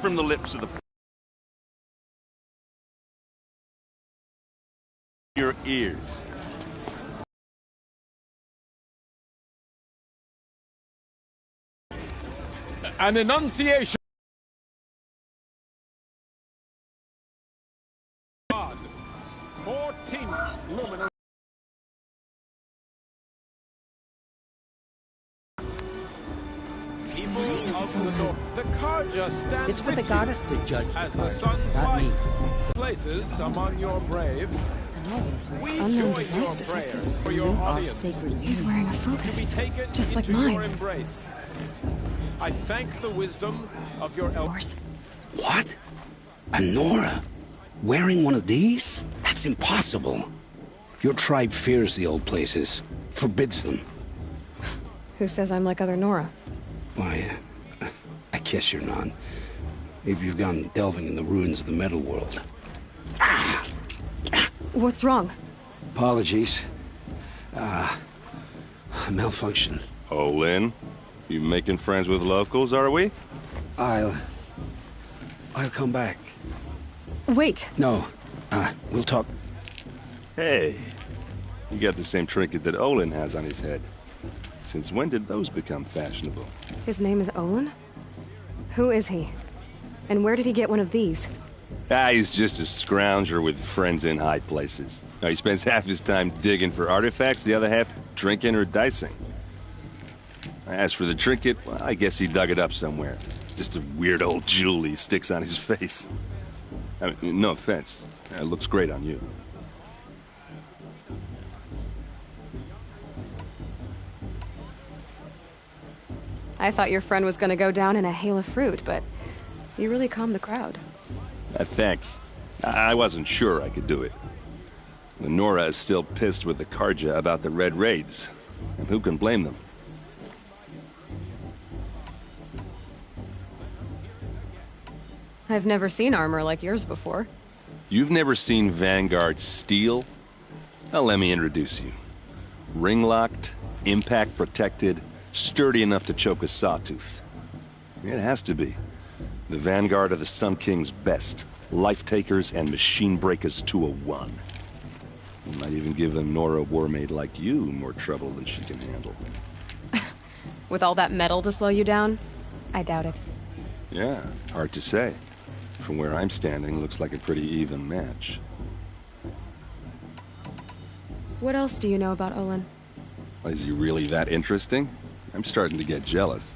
from the lips of the... your ears. An enunciation. God, 14th luminous. People of the north. The Karja stands It's for the goddess to judge as the the sun's not light me. places among your braves. We Unknown join your device detected. prayers for your Our audience sacred He's wearing a to be focus, taken just like into your mine. embrace. I thank the wisdom of your elders. What? A Nora? Wearing one of these? That's impossible. Your tribe fears the old places, forbids them. Who says I'm like other Nora? Why, I guess you're not. Maybe you've gone delving in the ruins of the metal world. What's wrong? Apologies. Malfunction. Oh, Lynn? You making friends with locals, are we? I'll come back. Wait. No, we'll talk. Hey, you got the same trinket that Olin has on his head. Since when did those become fashionable? His name is Olin? Who is he? And where did he get one of these? He's just a scrounger with friends in high places. Now, he spends half his time digging for artifacts, the other half drinking or dicing. As for the trinket, well, I guess he dug it up somewhere. Just a weird old jewel he sticks on his face. I mean, no offense. It looks great on you. I thought your friend was gonna go down in a hail of fruit, but you really calmed the crowd. Thanks. I wasn't sure I could do it. The Nora is still pissed with the Karja about the Red Raids. And who can blame them? I've never seen armor like yours before. You've never seen Vanguard steel? Well, let me introduce you. Ring-locked, impact-protected, sturdy enough to choke a sawtooth. It has to be. The Vanguard of the Sun King's best. Life-takers and machine-breakers to a one. You might even give a Nora warmaid like you more trouble than she can handle. With all that metal to slow you down? I doubt it. Yeah, hard to say. From where I'm standing, looks like a pretty even match. What else do you know about Olin? Is he really that interesting? I'm starting to get jealous.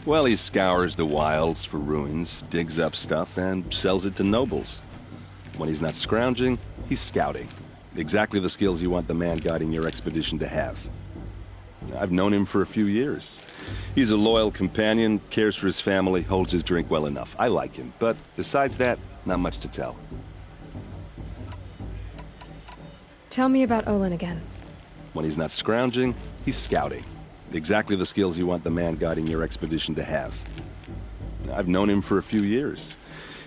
Well, he scours the wilds for ruins, digs up stuff, and sells it to nobles. When he's not scrounging, he's scouting. Exactly the skills you want the man guiding your expedition to have. I've known him for a few years. He's a loyal companion, cares for his family, holds his drink well enough. I like him, but besides that, not much to tell. Tell me about Olin again. When he's not scrounging, he's scouting. Exactly the skills you want the man guiding your expedition to have. I've known him for a few years.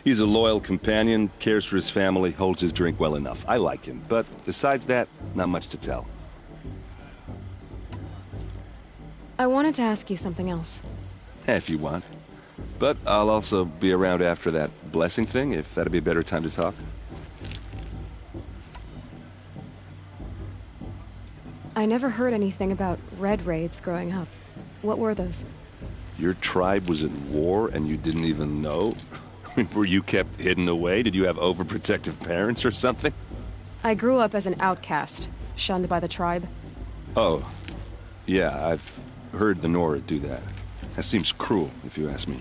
He's a loyal companion, cares for his family, holds his drink well enough. I like him, but besides that, not much to tell. I wanted to ask you something else. If you want. But I'll also be around after that blessing thing, if that'd be a better time to talk. I never heard anything about Red Raids growing up. What were those? Your tribe was at war and you didn't even know? Were you kept hidden away? Did you have overprotective parents or something? I grew up as an outcast, shunned by the tribe. Oh, yeah, I've heard the Nora do that. That seems cruel, if you ask me.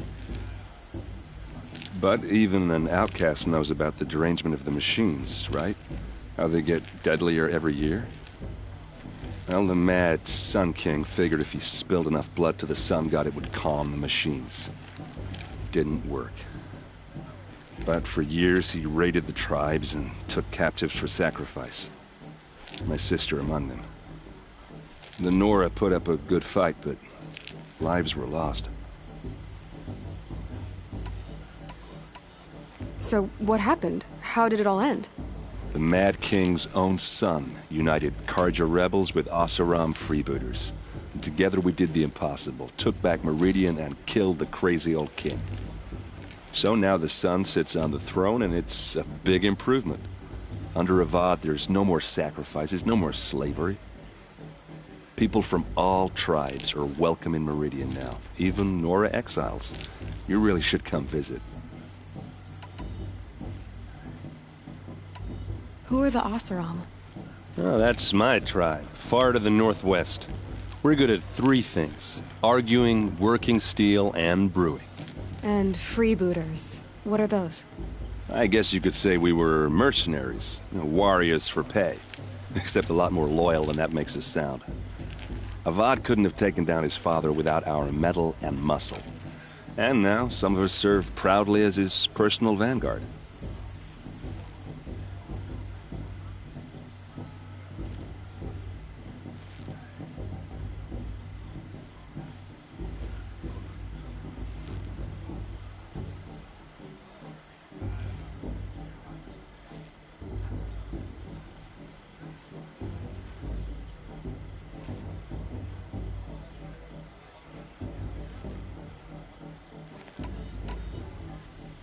But even an outcast knows about the derangement of the machines, right? How they get deadlier every year? Well, the mad Sun King figured if he spilled enough blood to the Sun God, it would calm the machines. Didn't work. But for years, he raided the tribes and took captives for sacrifice. My sister among them. The Nora put up a good fight, but lives were lost. So, what happened? How did it all end? The Mad King's own son united Karja rebels with Oseram freebooters. And together we did the impossible, took back Meridian and killed the crazy old king. So now the son sits on the throne, and it's a big improvement. Under Avad, there's no more sacrifices, no more slavery. People from all tribes are welcome in Meridian now, even Nora exiles. You really should come visit. Who are the Oseram? Oh, that's my tribe, far to the northwest. We're good at three things: arguing, working steel, and brewing. And freebooters. What are those? I guess you could say we were mercenaries, warriors for pay. Except a lot more loyal than that makes us sound. Avad couldn't have taken down his father without our metal and muscle. And now, some of us serve proudly as his personal vanguard.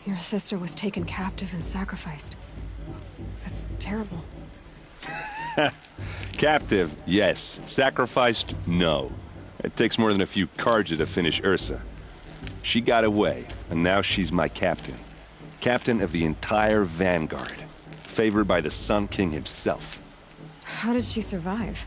Your sister was taken captive and sacrificed. That's terrible. Captive, yes. Sacrificed, no. It takes more than a few Karja to finish Ursa. She got away, and now she's my captain. Captain of the entire Vanguard. Favored by the Sun King himself. How did she survive?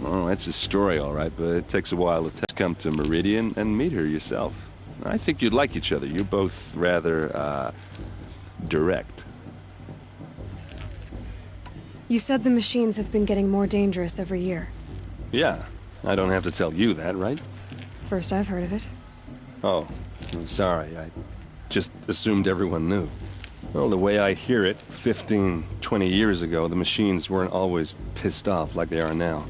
Oh, that's a story, all right, but it takes a while to come to Meridian and meet her yourself. I think you'd like each other. You're both rather, direct. You said the machines have been getting more dangerous every year. Yeah, I don't have to tell you that, right? First I've heard of it. Oh, I'm sorry. I just assumed everyone knew. Well, the way I hear it, 15, 20 years ago, the machines weren't always pissed off like they are now.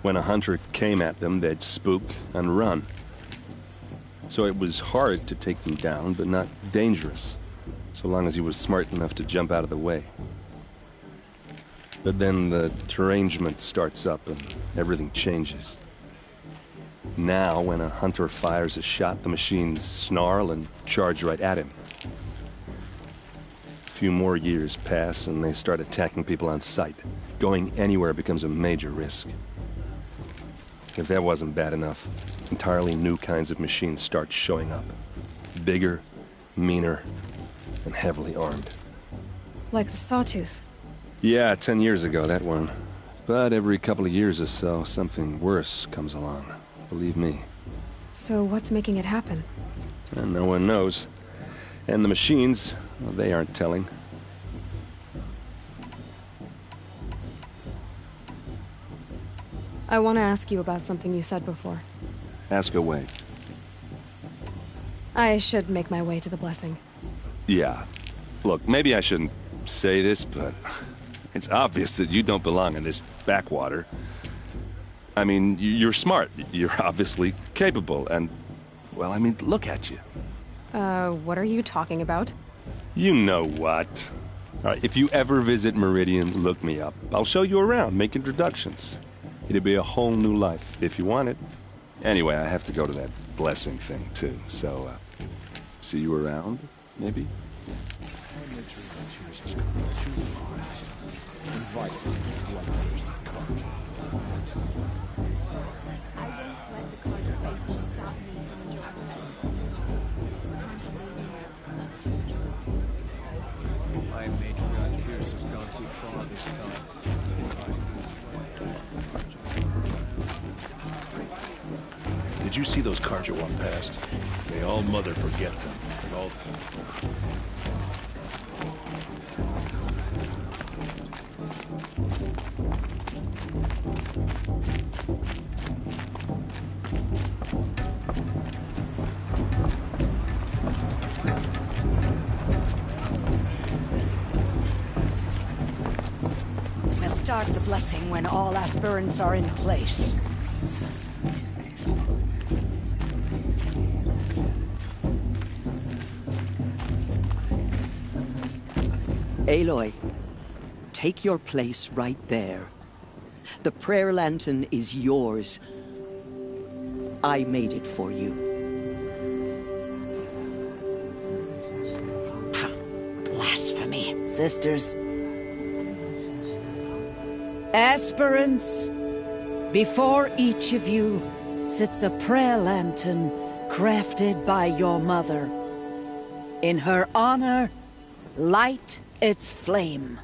When a hunter came at them, they'd spook and run. So it was hard to take them down, but not dangerous, so long as he was smart enough to jump out of the way. But then the derangement starts up and everything changes. Now, when a hunter fires a shot, the machines snarl and charge right at him. A few more years pass and they start attacking people on sight. Going anywhere becomes a major risk. If that wasn't bad enough, entirely new kinds of machines start showing up. Bigger, meaner, and heavily armed. Like the Sawtooth. Yeah, 10 years ago, that one. But every couple of years or so, something worse comes along. Believe me. So what's making it happen? And no one knows. And the machines, well, they aren't telling. I want to ask you about something you said before. Ask away. I should make my way to the blessing. Yeah. Look, maybe I shouldn't say this, but it's obvious that you don't belong in this backwater. I mean, you're smart. You're obviously capable, and, well, I mean, look at you. What are you talking about? You know what. All right, if you ever visit Meridian, look me up. I'll show you around, make introductions. It'd be a whole new life, if you want it. Anyway, I have to go to that blessing thing, too, so, see you around, maybe? My KngArtez's has gone too far this time. Did you see those Karja walk past? May all mother forget them. And all... We'll start the blessing when all aspirants are in place. Aloy, take your place right there. The prayer lantern is yours. I made it for you. for me, sisters. Aspirants, before each of you sits a prayer lantern crafted by your mother. In her honor, light its flame.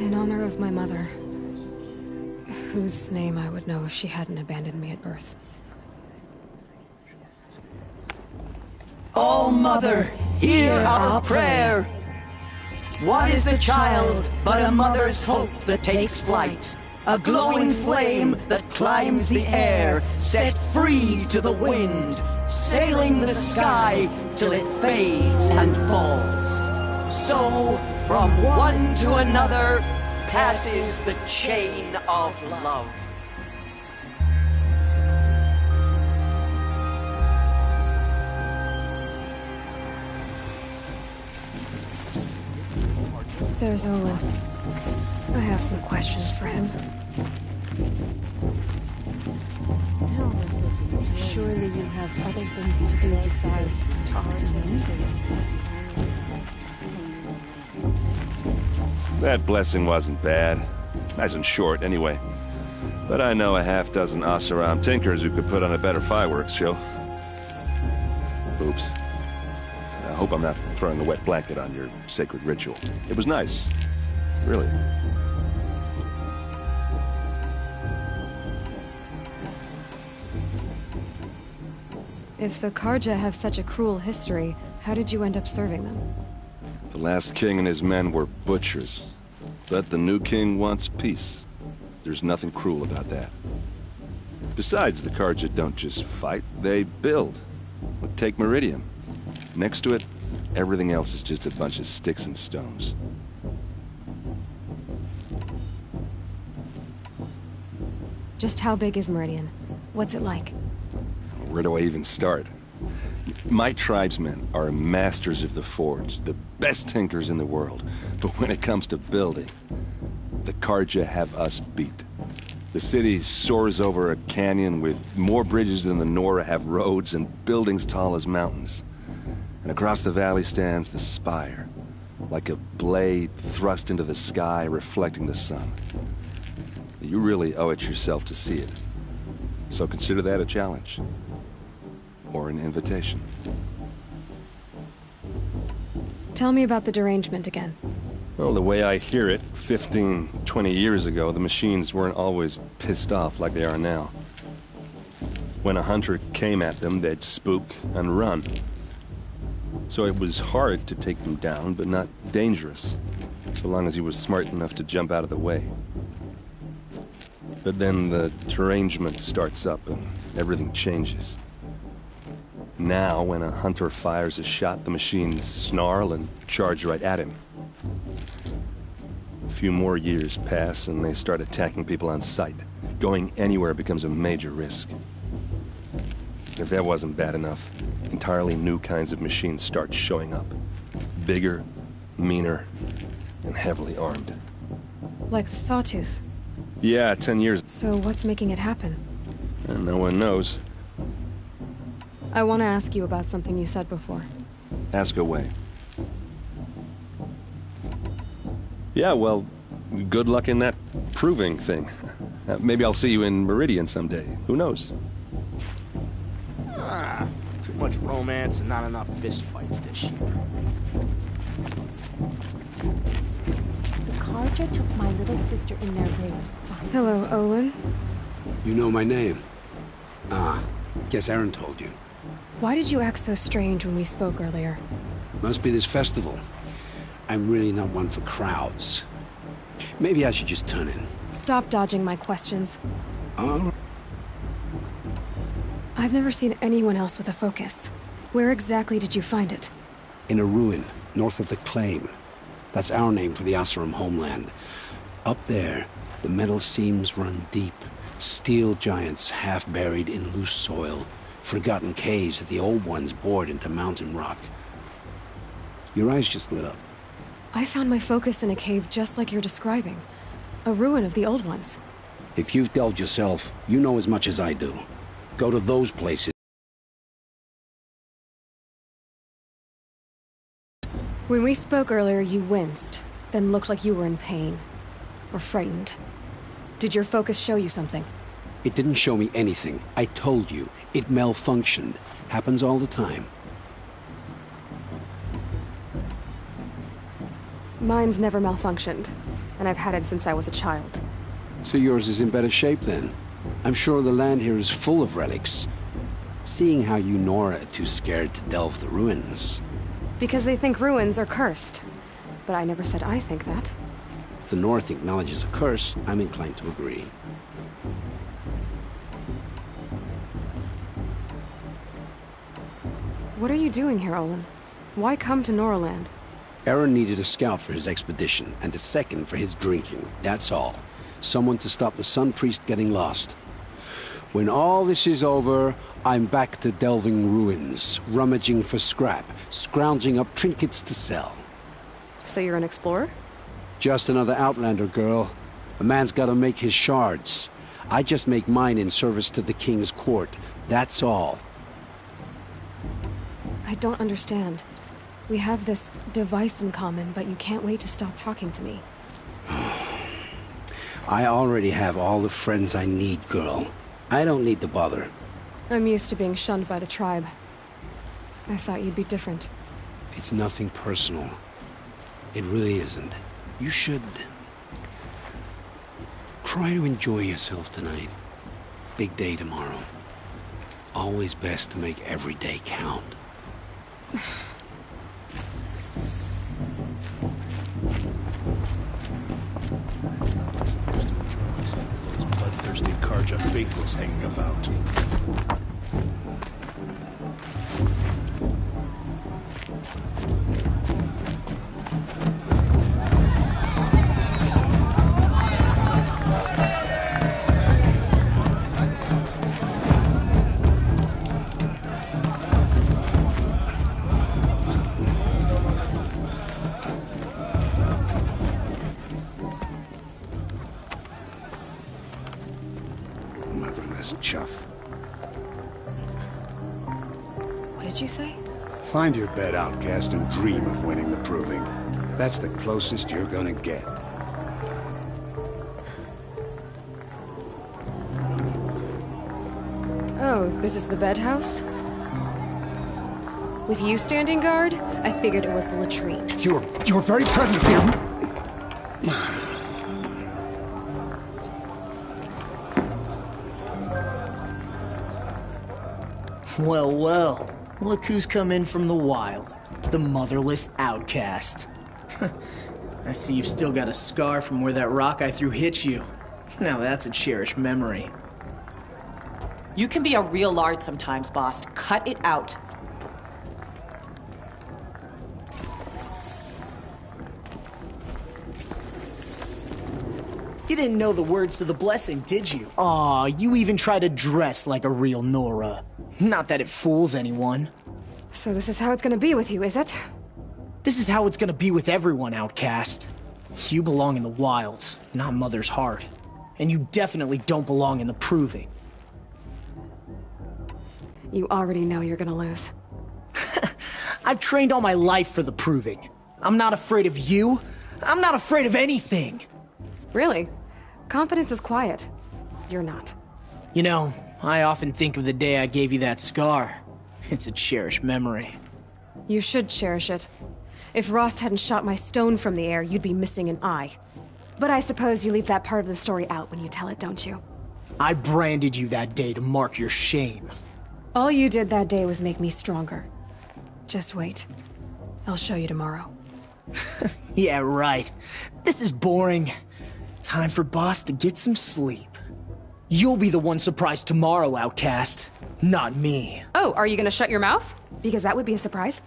In honor of my mother, whose name I would know if she hadn't abandoned me at birth. O Mother, hear our prayer. What is the child but a mother's hope that takes flight? A glowing flame that climbs the air, set free to the wind, sailing the sky till it fades and falls. So, from one to another, passes the chain of love. There's Olin. I have some questions for him. Surely you have other things to do besides talk to me. That blessing wasn't bad. Nice and short, anyway. But I know a half-dozen Oseram tinkers who could put on a better fireworks show. Oops. I hope I'm not throwing a wet blanket on your sacred ritual. It was nice. Really. If the Karja have such a cruel history, how did you end up serving them? The last king and his men were butchers. But the new king wants peace. There's nothing cruel about that. Besides, the Karja don't just fight, they build. Take Meridian. Next to it, everything else is just a bunch of sticks and stones. Just how big is Meridian? What's it like? Where do I even start? My tribesmen are masters of the forge, the best tinkers in the world. But when it comes to building, the Karja have us beat. The city soars over a canyon with more bridges than the Nora have roads and buildings tall as mountains. And across the valley stands the spire, like a blade thrust into the sky reflecting the sun. You really owe it yourself to see it. So consider that a challenge. Or an invitation. Tell me about the derangement again. Well, the way I hear it, 15, 20 years ago, the machines weren't always pissed off like they are now. When a hunter came at them, they'd spook and run. So it was hard to take them down, but not dangerous, so long as he was smart enough to jump out of the way. But then the derangement starts up and everything changes. Now, when a hunter fires a shot, the machines snarl and charge right at him. A few more years pass and they start attacking people on sight. Going anywhere becomes a major risk. If that wasn't bad enough, entirely new kinds of machines start showing up. Bigger, meaner, and heavily armed. Like the Sawtooth. Yeah, 10 years. So what's making it happen? And no one knows. I want to ask you about something you said before. Ask away. Yeah, well, good luck in that proving thing. Maybe I'll see you in Meridian someday. Who knows? Too much romance and not enough fist fights this year. The Karja took my little sister in their raids. Hello, Olin. You know my name? Ah, guess Aaron told you. Why did you act so strange when we spoke earlier? Must be this festival. I'm really not one for crowds. Maybe I should just turn in. Stop dodging my questions. Oh, I've never seen anyone else with a focus. Where exactly did you find it? in a ruin, north of the Claim. That's our name for the Oseram homeland. Up there, the metal seams run deep. Steel giants half buried in loose soil. Forgotten caves that the old ones bored into mountain rock. Your eyes just lit up. I found my focus in a cave just like you're describing. A ruin of the old ones. If you've delved yourself, you know as much as I do. Go to those places. When we spoke earlier, you winced, then looked like you were in pain. Or frightened. Did your focus show you something? It didn't show me anything. I told you. It malfunctioned. Happens all the time. Mine's never malfunctioned, and I've had it since I was a child. So yours is in better shape then. I'm sure the land here is full of relics. Seeing how you Nora are too scared to delve the ruins. Because they think ruins are cursed. But I never said I think that. If the North acknowledges a curse, I'm inclined to agree. What are you doing here, Olin? Why come to Noraland? Aaron needed a scout for his expedition, and a second for his drinking. That's all. Someone to stop the Sun Priest getting lost. When all this is over, I'm back to delving ruins, rummaging for scrap, scrounging up trinkets to sell. So you're an explorer? Just another Outlander, girl. A man's gotta make his shards. I just make mine in service to the King's court. That's all. I don't understand. We have this device in common, but you can't wait to stop talking to me. I already have all the friends I need, girl. I don't need the bother. I'm used to being shunned by the tribe. I thought you'd be different. It's nothing personal. It really isn't. You should... try to enjoy yourself tonight. Big day tomorrow. Always best to make every day count. Bloodthirsty Karja faithless hanging about. Motherless chuff. What did you say? Find your bed, outcast, and dream of winning the proving. That's the closest you're gonna get. Oh, this is the bedhouse? With you standing guard, I figured it was the latrine. Your very presence here... Well, well. Look who's come in from the wild. The motherless outcast. I see you've still got a scar from where that rock I threw hit you. Now that's a cherished memory. You can be a real lard sometimes, boss. Cut it out. You didn't know the words to the blessing, did you? Aw, you even try to dress like a real Nora. Not that it fools anyone. So this is how it's gonna be with you, is it? This is how it's gonna be with everyone, outcast. You belong in the wilds, not Mother's heart. And you definitely don't belong in the proving. You already know you're gonna lose. I've trained all my life for the proving. I'm not afraid of you. I'm not afraid of anything. Really? Confidence is quiet. You're not. You know, I often think of the day I gave you that scar. It's a cherished memory. You should cherish it. If Rost hadn't shot my stone from the air, you'd be missing an eye. But I suppose you leave that part of the story out when you tell it, don't you? I branded you that day to mark your shame. All you did that day was make me stronger. Just wait. I'll show you tomorrow. Yeah, right. This is boring. Time for Boss to get some sleep. You'll be the one surprised tomorrow, outcast. Not me. Oh, are you gonna shut your mouth? Because that would be a surprise.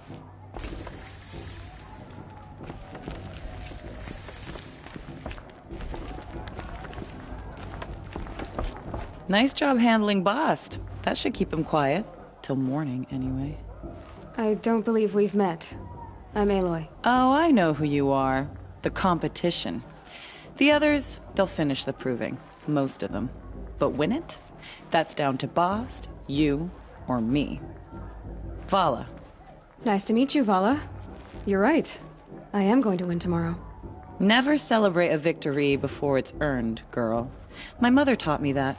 Nice job handling Bast. That should keep him quiet. till morning, anyway. I don't believe we've met. I'm Aloy. Oh, I know who you are. The competition. The others, they'll finish the proving. Most of them. But win it? That's down to Bast, you, or me. Vala. Nice to meet you, Vala. You're right. I am going to win tomorrow. Never celebrate a victory before it's earned, girl. My mother taught me that.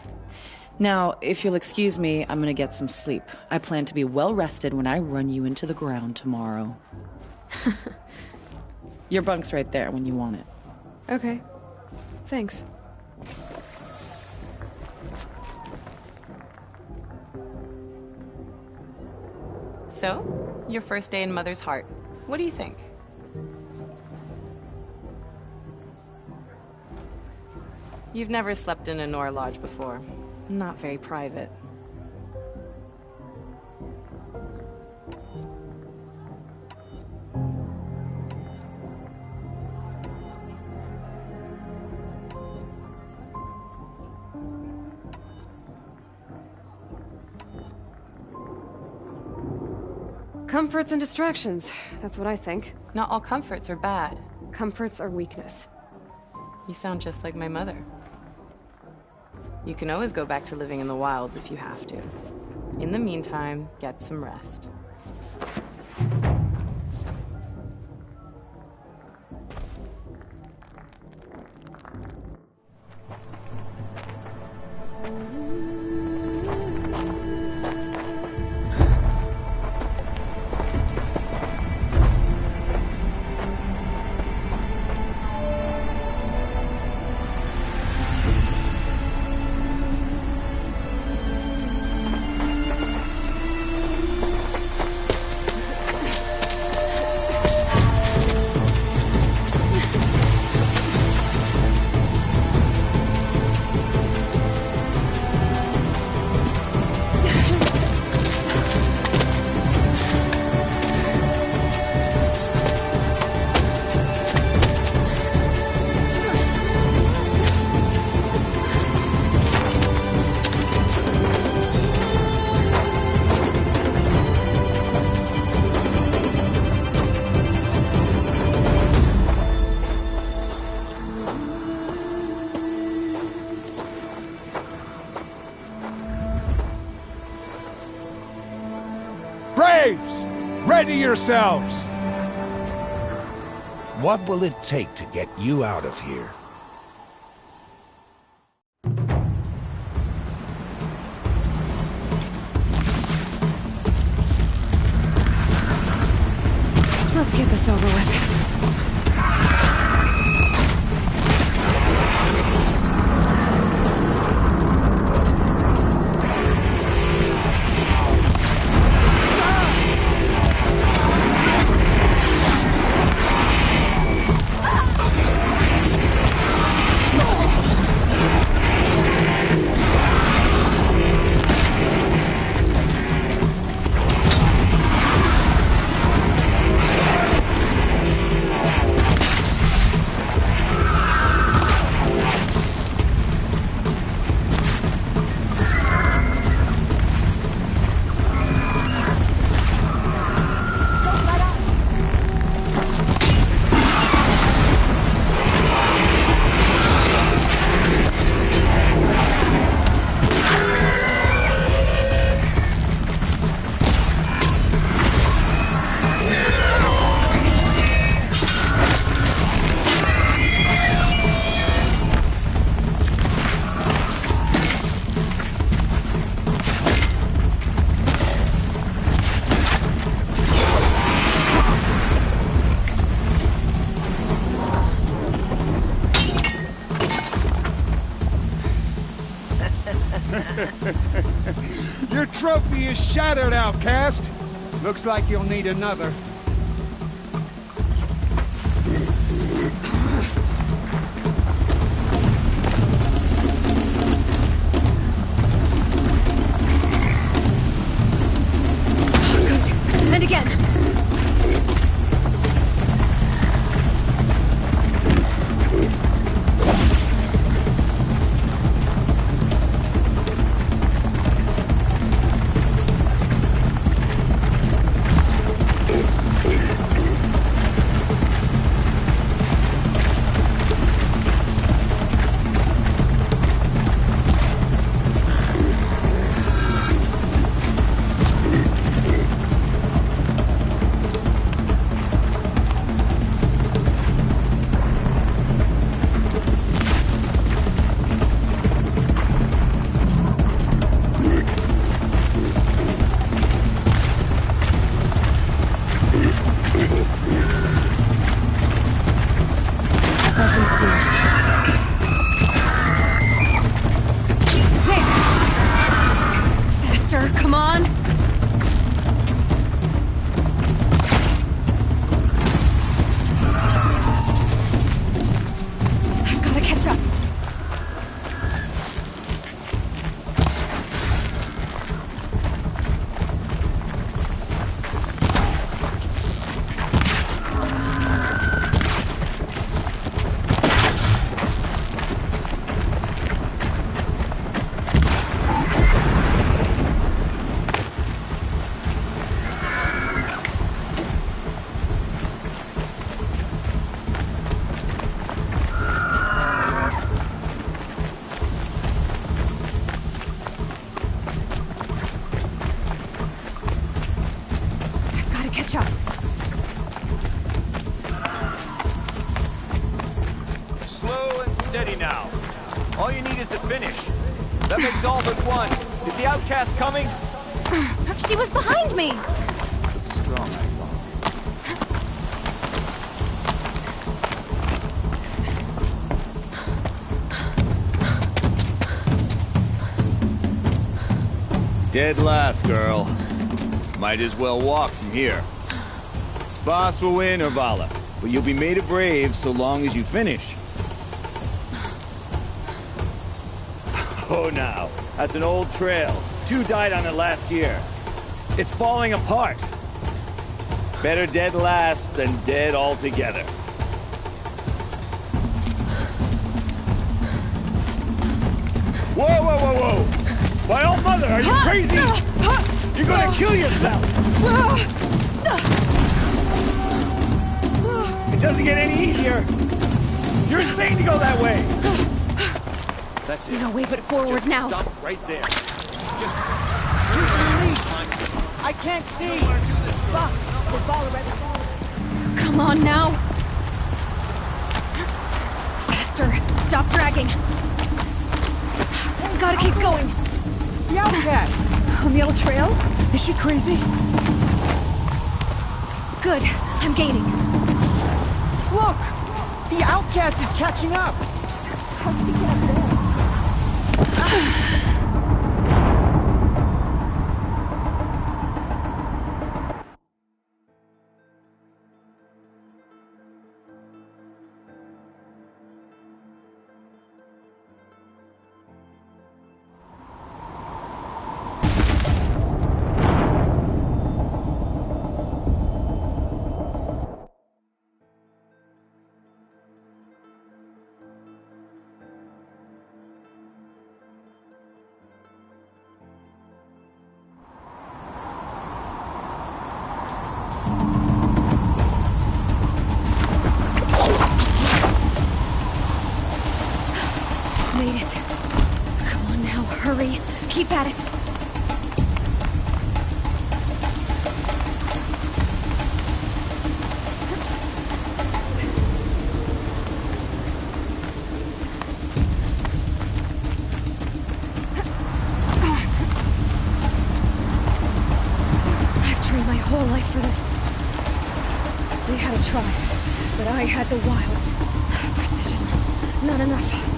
Now, if you'll excuse me, I'm gonna get some sleep. I plan to be well rested when I run you into the ground tomorrow. Your bunk's right there when you want it. Okay. Thanks. So, your first day in Mother's Heart. What do you think? You've never slept in a Nora Lodge before. Not very private. Comforts and distractions. That's what I think. Not all comforts are bad. Comforts are weakness. You sound just like my mother. You can always go back to living in the wilds if you have to. In the meantime, get some rest. Braves! Ready yourselves! What will it take to get you out of here? Let's get this over with. Your trophy is shattered, outcast. Looks like you'll need another. And again. catch up. Slow and steady now. All you need is to finish. That makes all but one. Is the outcast coming? She was behind me! Strong, I thought. Dead last, girl. Might as well walk from here. Boss will win, or Vala, but you'll be made a brave so long as you finish. Oh, now, that's an old trail. 2 died on it last year. It's falling apart. Better dead last than dead altogether. Whoa, whoa, whoa, whoa! My old mother, are you crazy? You're gonna kill yourself! It doesn't get any easier! You're insane to go that way! That's it. No way but forward Just now. Stop right there. I can't see! Boss, the ball already. Come on now! Faster! Stop dragging! Gotta keep going! The outcast! On the old trail? Is she crazy? Good. I'm gaining. Look! The outcast is catching up! How did he get up there? Made it. Come on now, hurry. Keep at it. I've trained my whole life for this. They had a try, but I had the wilds. Precision. Not enough.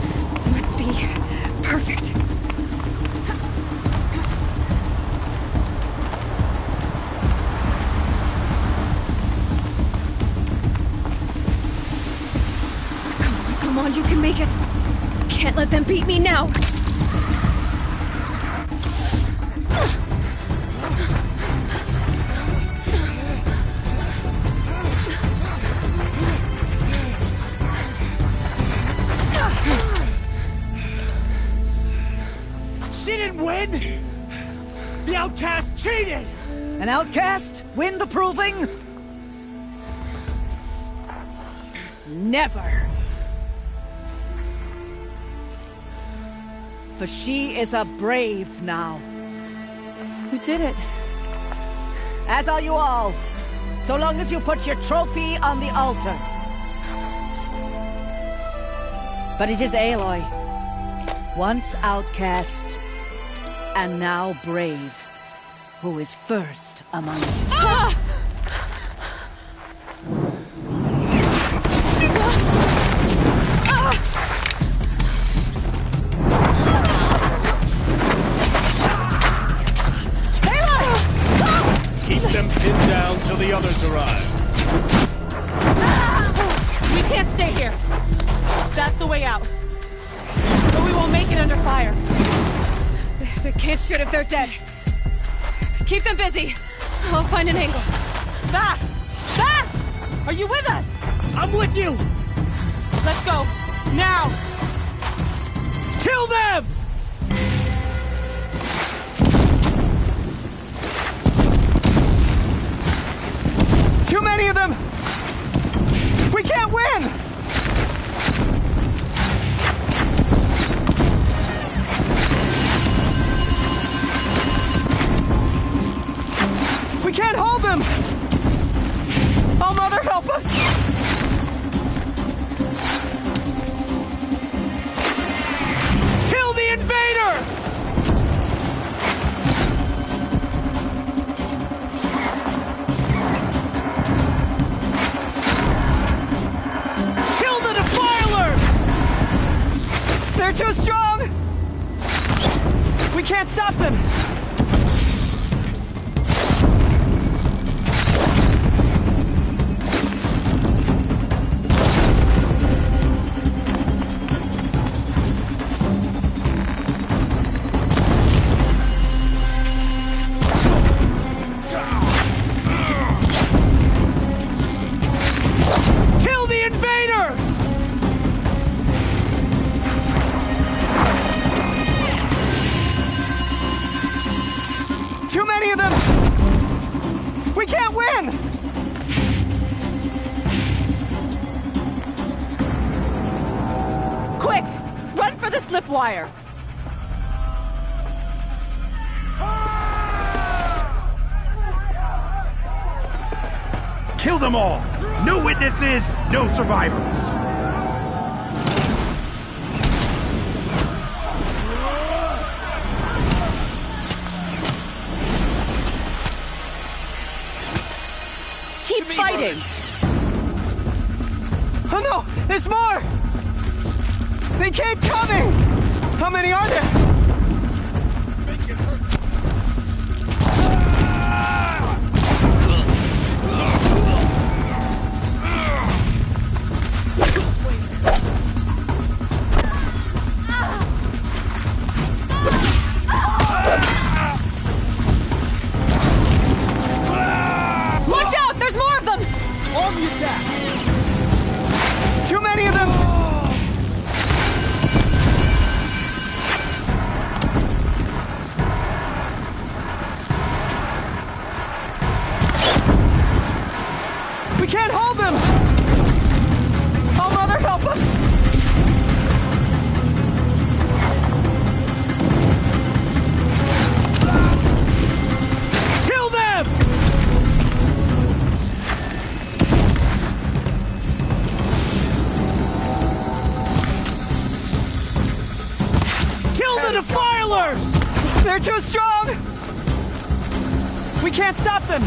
Must be perfect. Come on, you can make it. Can't let them beat me now. She didn't win! The outcast cheated! An outcast? Win the proving? Never! For she is a brave now. You did it. As are you all. So long as you put your trophy on the altar. But it is Aloy. Once outcast, and now brave, who is first among you. Ah! Keep them pinned down till the others arrive. We can't stay here. That's the way out. But we won't make it under fire. They can't shoot if they're dead. Keep them busy. I'll find an angle. Fast! Fast! Are you with us? I'm with you! Let's go. Now! Kill them! Too many of them! We can't win! We can't hold them! help us! Kill the invaders! Kill the defilers! They're too strong! We can't stop them! Kill the invaders! Too many of them! We can't win! Quick! Run for the slip wire! Kill them all! No witnesses, no survivors! Keep fighting! Oh no! There's more! They keep coming! How many are there? Watch out! There's more of them! On the attack! Too many of them! We can't hold them! Oh, Mother, help us! Kill them! Kill the defilers! They're too strong! We can't stop them!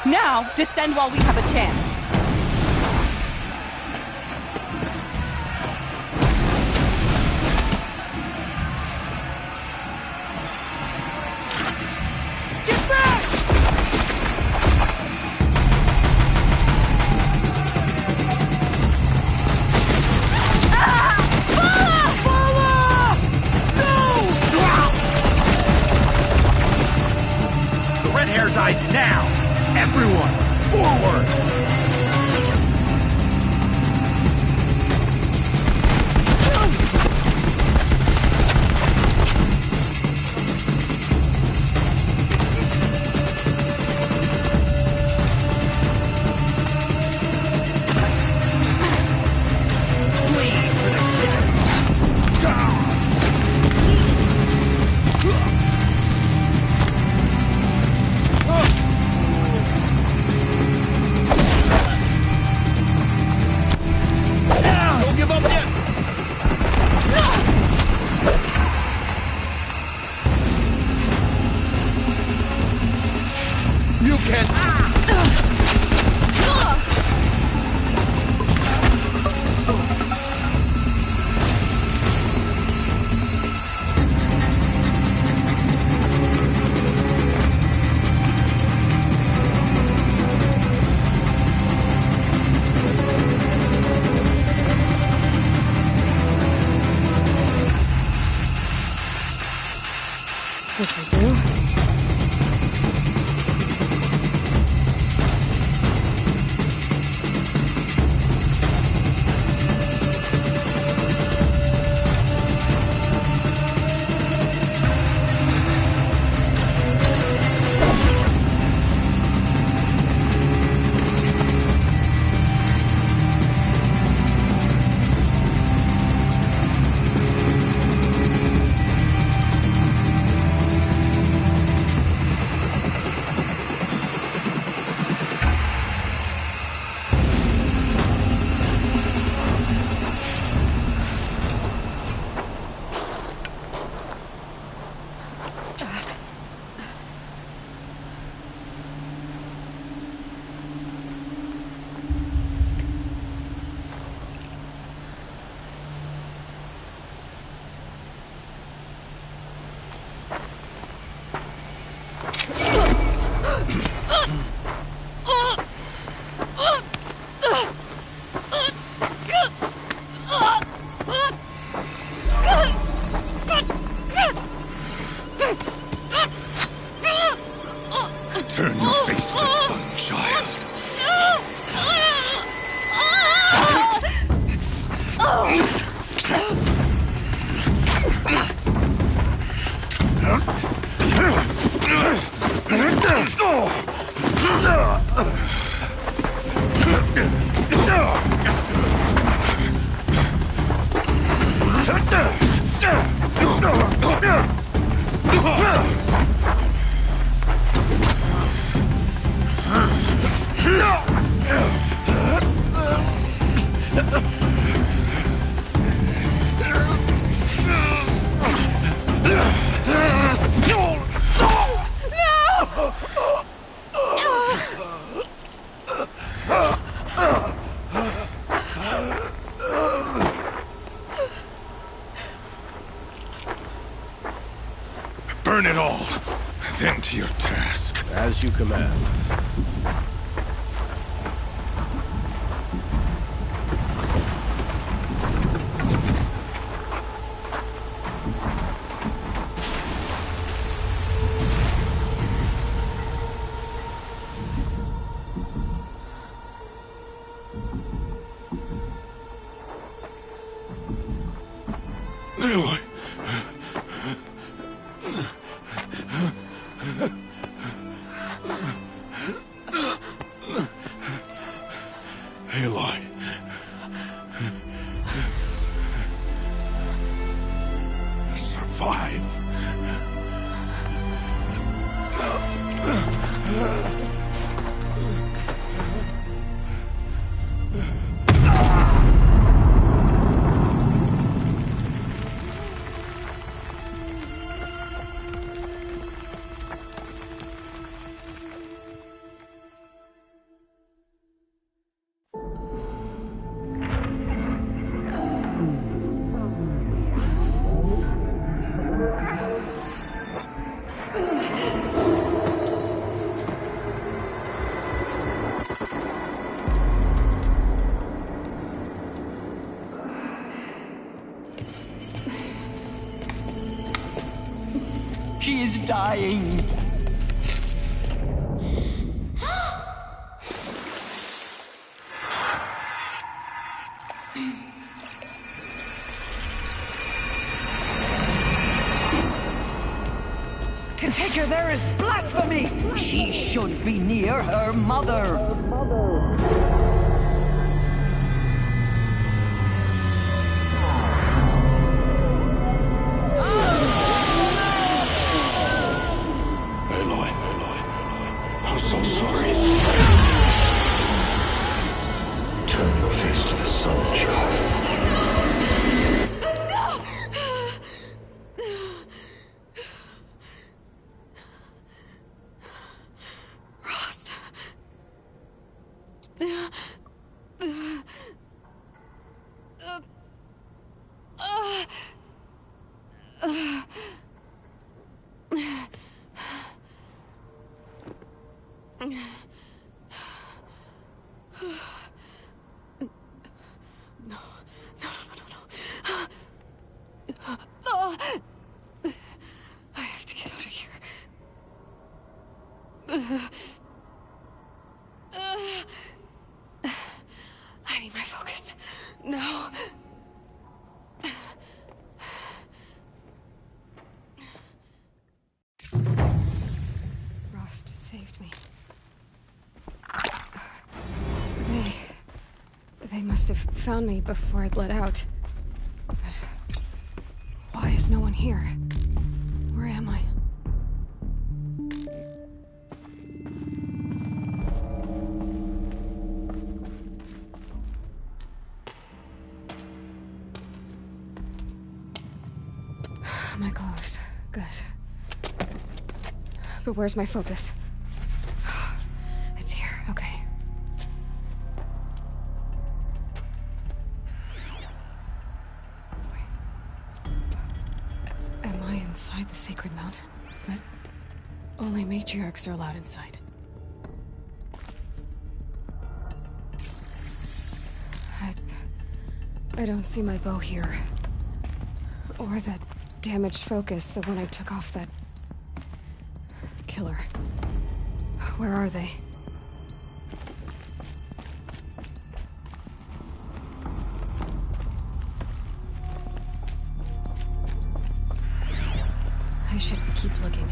Now, descend while we have a chance. Get back! The red hair's eyes now! Everyone, forward! burn it all. Then to your task. As you command. Aloy. Aloy. Survive. She is dying. To take her there is blasphemy. She should be near her mother. I'm so sorry. Turn your face to the sun, child. Rost. I have to get out of here. I need my focus. No. Rost saved me. They must have found me before I bled out. But why is no one here? Where am I? My clothes. Good. But where's my focus? It's here. Okay. Am I inside the sacred mount? But only matriarchs are allowed inside. I don't see my bow here. Or that damaged focus, the one I took off that killer. Where are they? I should keep looking.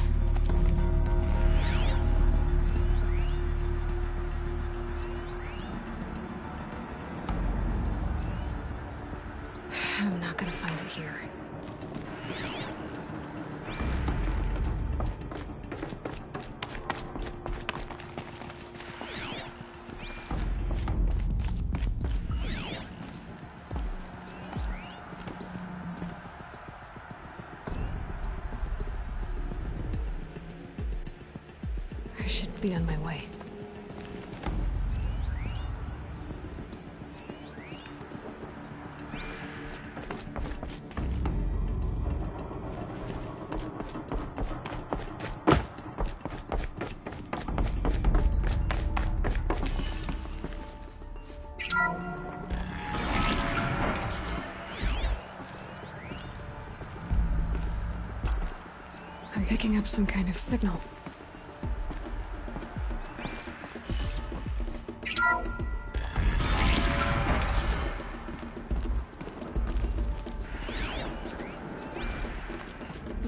I'm not gonna find it here. I should be on my way. picking up some kind of signal.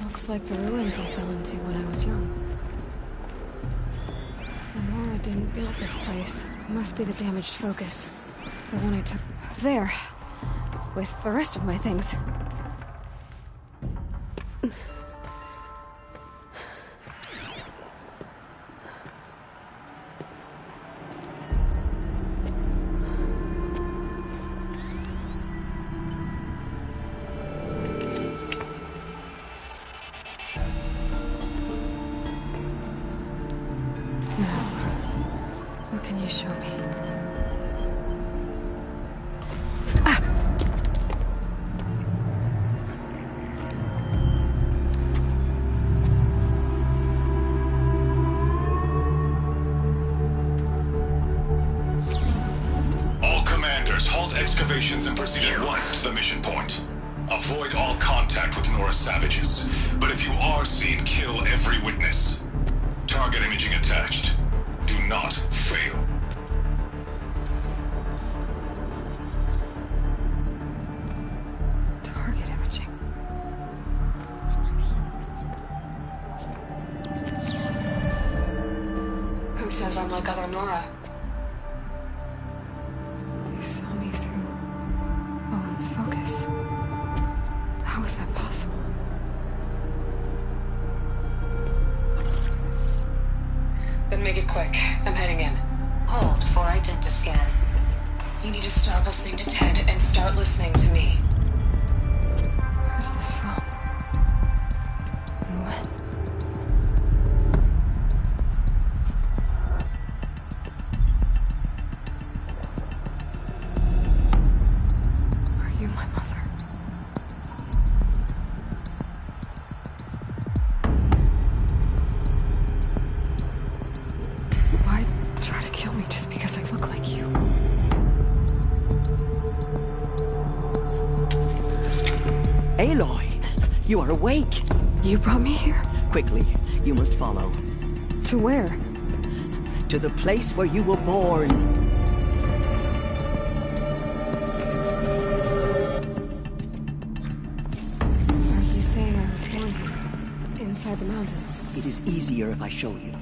Looks like the ruins I fell into when I was young. Nora didn't build this place. It must be the damaged focus. The one I took there, with the rest of my things. What can you show me? All commanders, halt excavations and proceed at once to the mission point. Avoid all contact with Nora savages, but if you are seen, kill every witness. Target imaging attached. Do not fail. Target imaging. Who says I'm like other Nora? They saw me through Owen's focus. How is that possible? Then make it quick. I'm heading in. Hold for identiscan. You need to stop listening to Ted and start listening to me. Where's this from? And when? Are you my mother? Why try to kill me just because I look like you? Aloy, you are awake. You brought me here? Quickly, you must follow. To where? To the place where you were born. Are you saying I was born here? Inside the mountain? It is easier if I show you.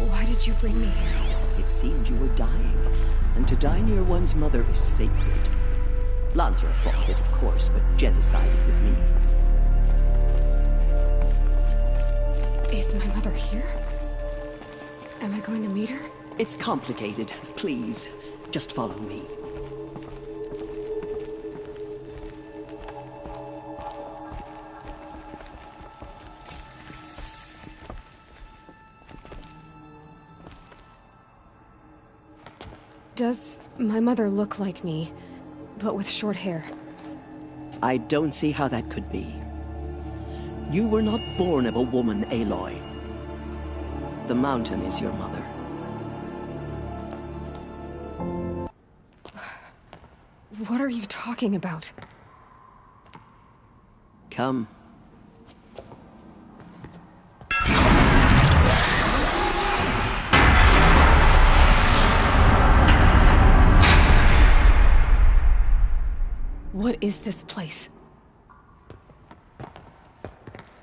Why did you bring me here? It seemed you were dying, and to die near one's mother is sacred. Lansra fought it, of course, but Jezza sided with me. Is my mother here? Am I going to meet her? It's complicated. Please, just follow me. Does my mother look like me, but with short hair? I don't see how that could be. You were not born of a woman, Aloy. The mountain is your mother. What are you talking about? Come. What is this place?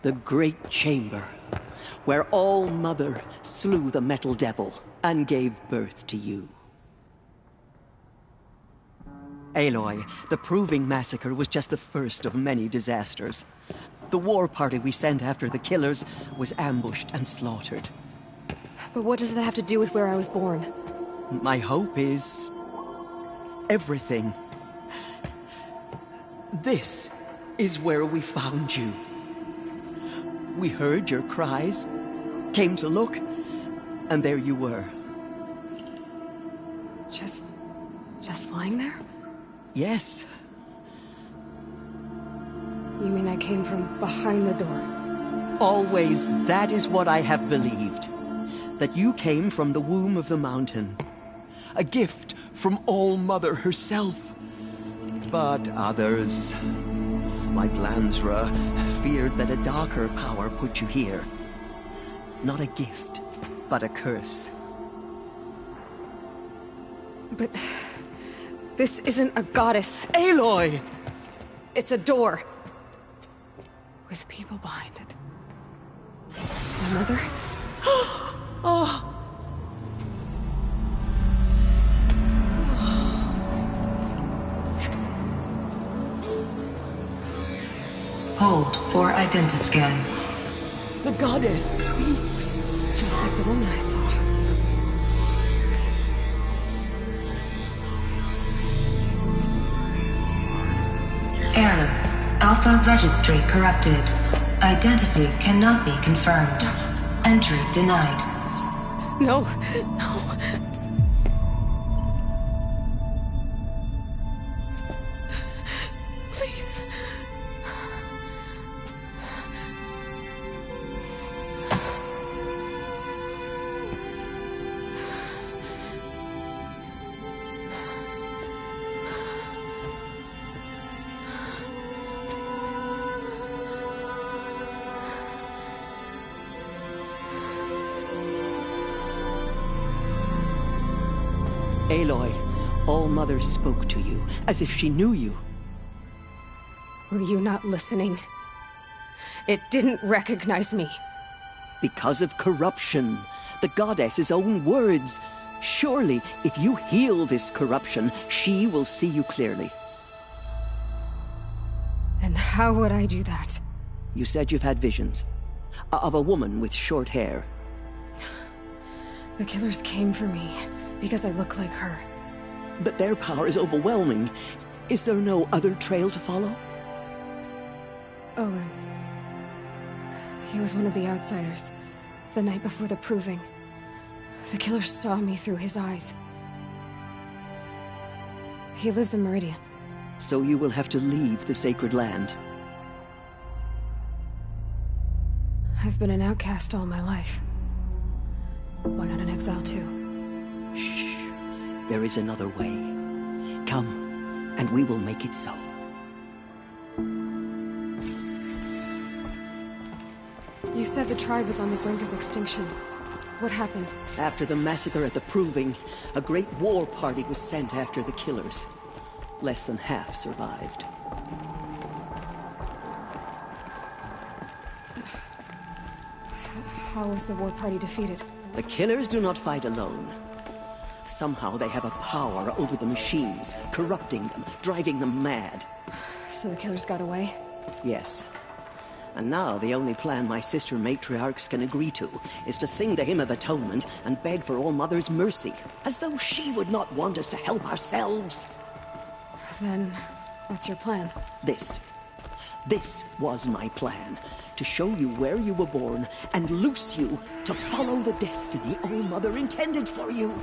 The Great Chamber, where All-Mother slew the Metal Devil and gave birth to you. Aloy, the Proving Massacre was just the first of many disasters. The war party we sent after the killers was ambushed and slaughtered. But what does that have to do with where I was born? My hope is... everything. This is where we found you. We heard your cries, came to look, and there you were. Just Just lying there? Yes. You mean I came from behind the door? Always, that is what I have believed. That you came from the womb of the mountain. A gift from All-Mother herself. But others, like Lansra, feared that a darker power put you here. Not a gift, but a curse. But this isn't a goddess. Aloy! It's a door. With people behind it. My mother? Oh! Hold for identiscan. The goddess speaks. Just like the woman I saw. Error. Alpha registry corrupted. Identity cannot be confirmed. Entry denied. No, no. Please. Aloy, All-Mother spoke to you, as if she knew you. Were you not listening? It didn't recognize me. Because of corruption. The goddess's own words. Surely, if you heal this corruption, she will see you clearly. And how would I do that? You said you've had visions. Of a woman with short hair. The killers came for me, because I look like her. But their power is overwhelming. Is there no other trail to follow? Owen. He was one of the outsiders. The night before the proving. The killer saw me through his eyes. He lives in Meridian. So you will have to leave the sacred land. I've been an outcast all my life. Why not an exile too? Shh. There is another way. Come, and we will make it so. You said the tribe was on the brink of extinction. What happened? After the massacre at the Proving, a great war party was sent after the killers. Less than half survived. How was the war party defeated? The killers do not fight alone. Somehow they have a power over the machines, corrupting them, driving them mad. So the killers got away? Yes. And now the only plan my sister matriarchs can agree to is to sing the Hymn of Atonement and beg for All-Mother's mercy, as though she would not want us to help ourselves. Then, what's your plan? This was my plan. To show you where you were born and loose you to follow the destiny All-Mother intended for you.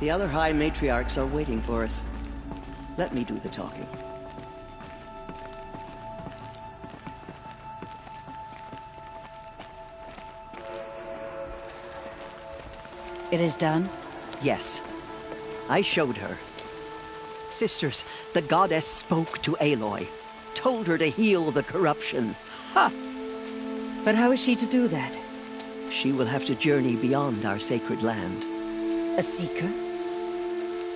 The other High Matriarchs are waiting for us. Let me do the talking. It is done? Yes. I showed her. Sisters, the goddess spoke to Aloy. Told her to heal the corruption. Ha! But how is she to do that? She will have to journey beyond our sacred land. A seeker?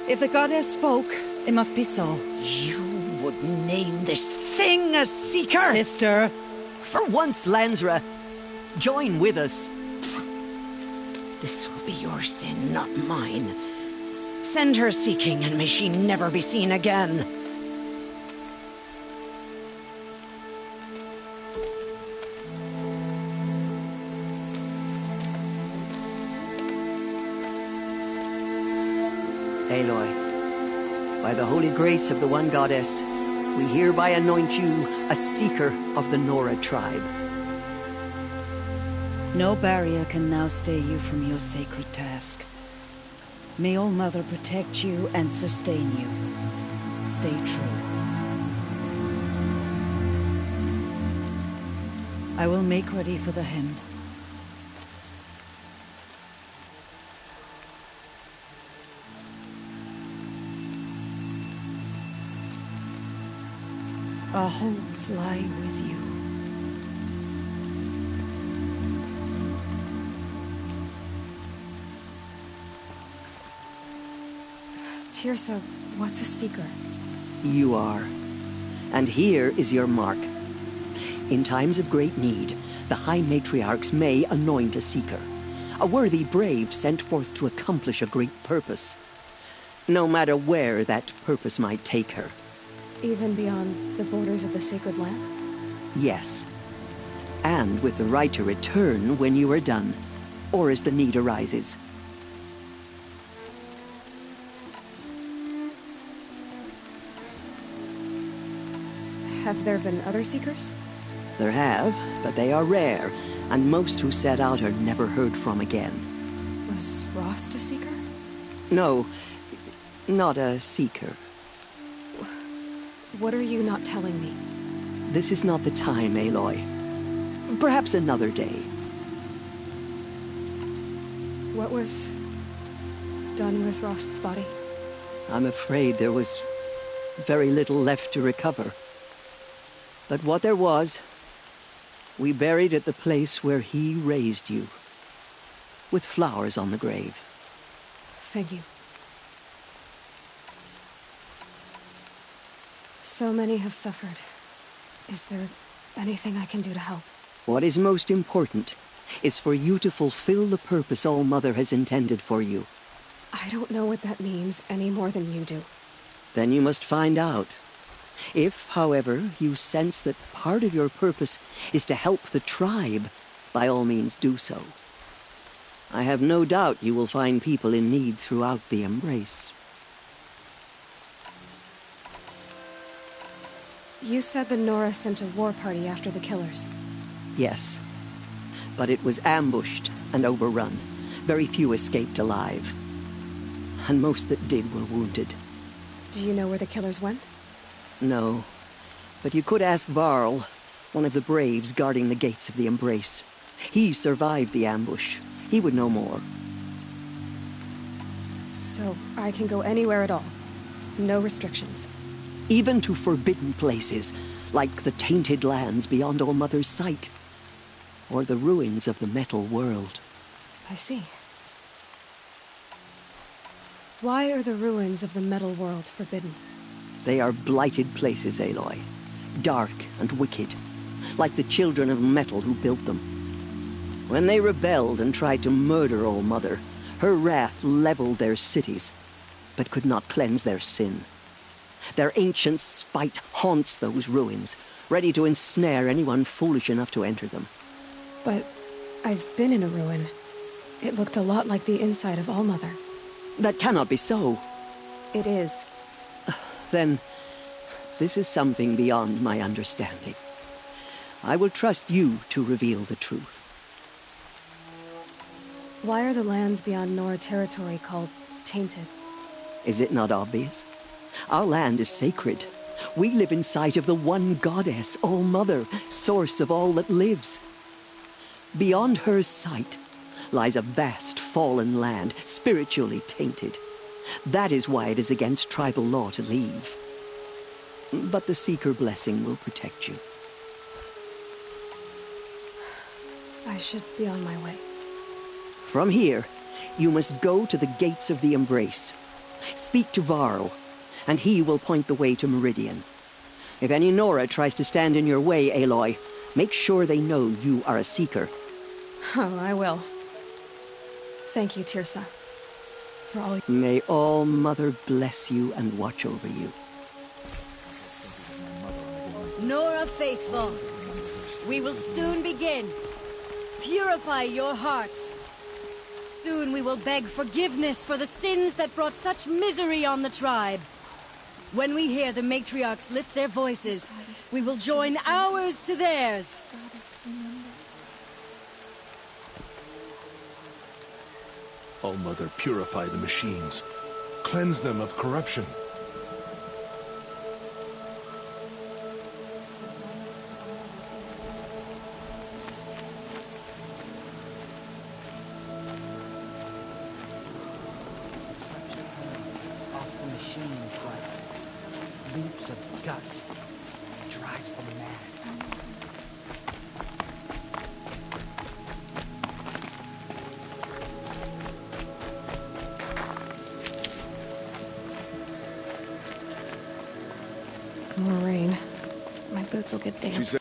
If the goddess spoke, it must be so. You would name this thing a seeker? Sister! For once, Lansra, join with us. This will be your sin, not mine. Send her seeking, and may she never be seen again. Aloy, by the holy grace of the one goddess, we hereby anoint you a seeker of the Nora tribe. No barrier can now stay you from your sacred task. May All Mother protect you and sustain you. Stay true. I will make ready for the hymn. Our hopes lie with you. Tirsa, what's a seeker? You are. And here is your mark. In times of great need, the High Matriarchs may anoint a seeker. A worthy brave sent forth to accomplish a great purpose. No matter where that purpose might take her. Even beyond the borders of the sacred land? Yes. And with the right to return when you are done, or as the need arises. Have there been other seekers? There have, but they are rare, and most who set out are never heard from again. Was Rost a seeker? No, not a seeker. What are you not telling me? This is not the time, Aloy. Perhaps another day. What was done with Rost's body? I'm afraid there was very little left to recover. But what there was, we buried at the place where he raised you, with flowers on the grave. Thank you. So many have suffered. Is there anything I can do to help? What is most important is for you to fulfill the purpose All Mother has intended for you. I don't know what that means any more than you do. Then you must find out. If, however, you sense that part of your purpose is to help the tribe, by all means do so. I have no doubt you will find people in need throughout the Embrace. You said the Nora sent a war party after the killers. Yes. But it was ambushed and overrun. Very few escaped alive. And most that did were wounded. Do you know where the killers went? No. But you could ask Varl, one of the braves guarding the gates of the Embrace. He survived the ambush. He would know more. So I can go anywhere at all? No restrictions? Even to forbidden places, like the tainted lands beyond All Mother's sight. Or the ruins of the metal world. I see. Why are the ruins of the metal world forbidden? They are blighted places, Aloy. Dark and wicked. Like the children of metal who built them. When they rebelled and tried to murder All Mother, her wrath leveled their cities, but could not cleanse their sin. Their ancient spite haunts those ruins, ready to ensnare anyone foolish enough to enter them. But I've been in a ruin. It looked a lot like the inside of All Mother. That cannot be so. It is. Then, this is something beyond my understanding. I will trust you to reveal the truth. Why are the lands beyond Nora territory called tainted? Is it not obvious? Our land is sacred. We live in sight of the one goddess, All Mother, source of all that lives. Beyond her sight lies a vast fallen land, spiritually tainted. That is why it is against tribal law to leave. But the Seeker blessing will protect you. I should be on my way. From here, you must go to the gates of the Embrace. Speak to Varl, and he will point the way to Meridian. If any Nora tries to stand in your way, Aloy, make sure they know you are a Seeker. Oh, I will. Thank you, Tirsa. For all May All Mother bless you and watch over you. Nora faithful, we will soon begin. Purify your hearts. Soon we will beg forgiveness for the sins that brought such misery on the tribe. When we hear the matriarchs lift their voices, we will join ours to theirs. All Mother, purify the machines. Cleanse them of corruption. Off the machines like loops of guts. Drives them mad. More rain. My boots will get damp. She said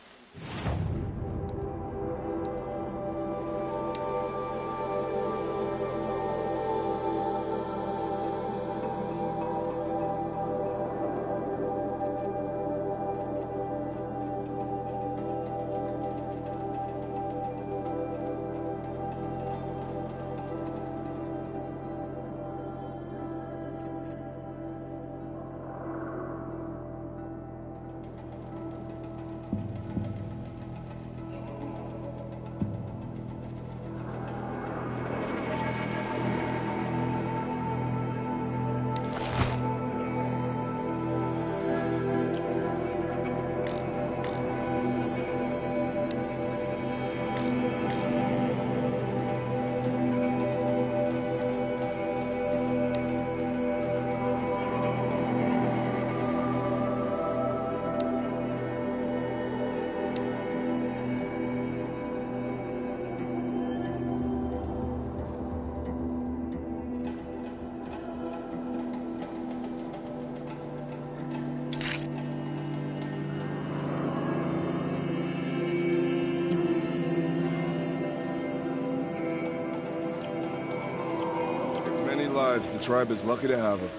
many lives. The tribe is lucky to have them.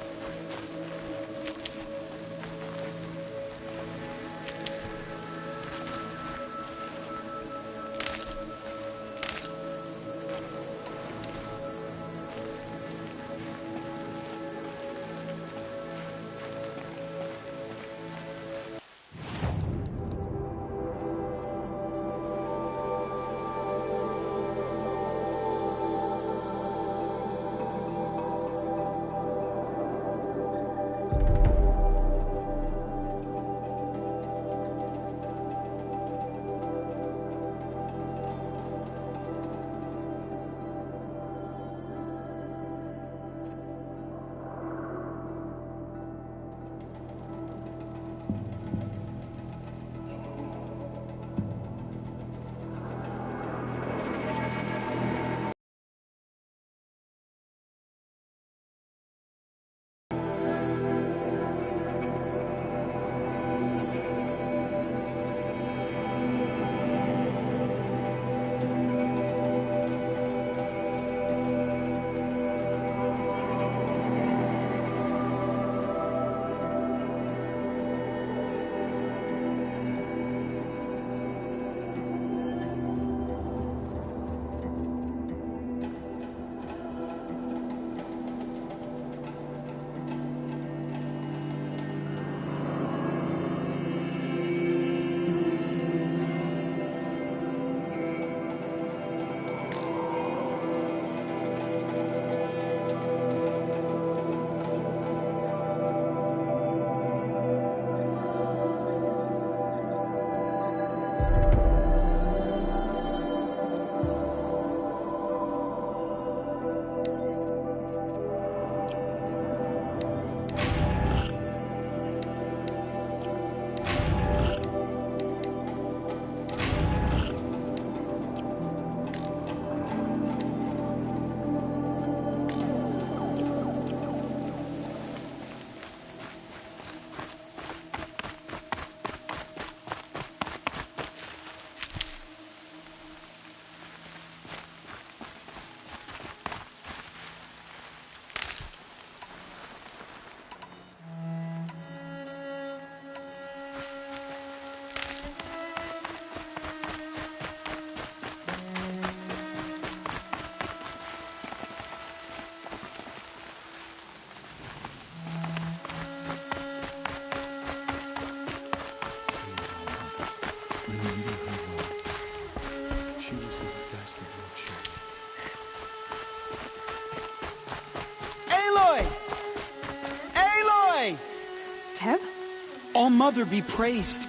mother be praised.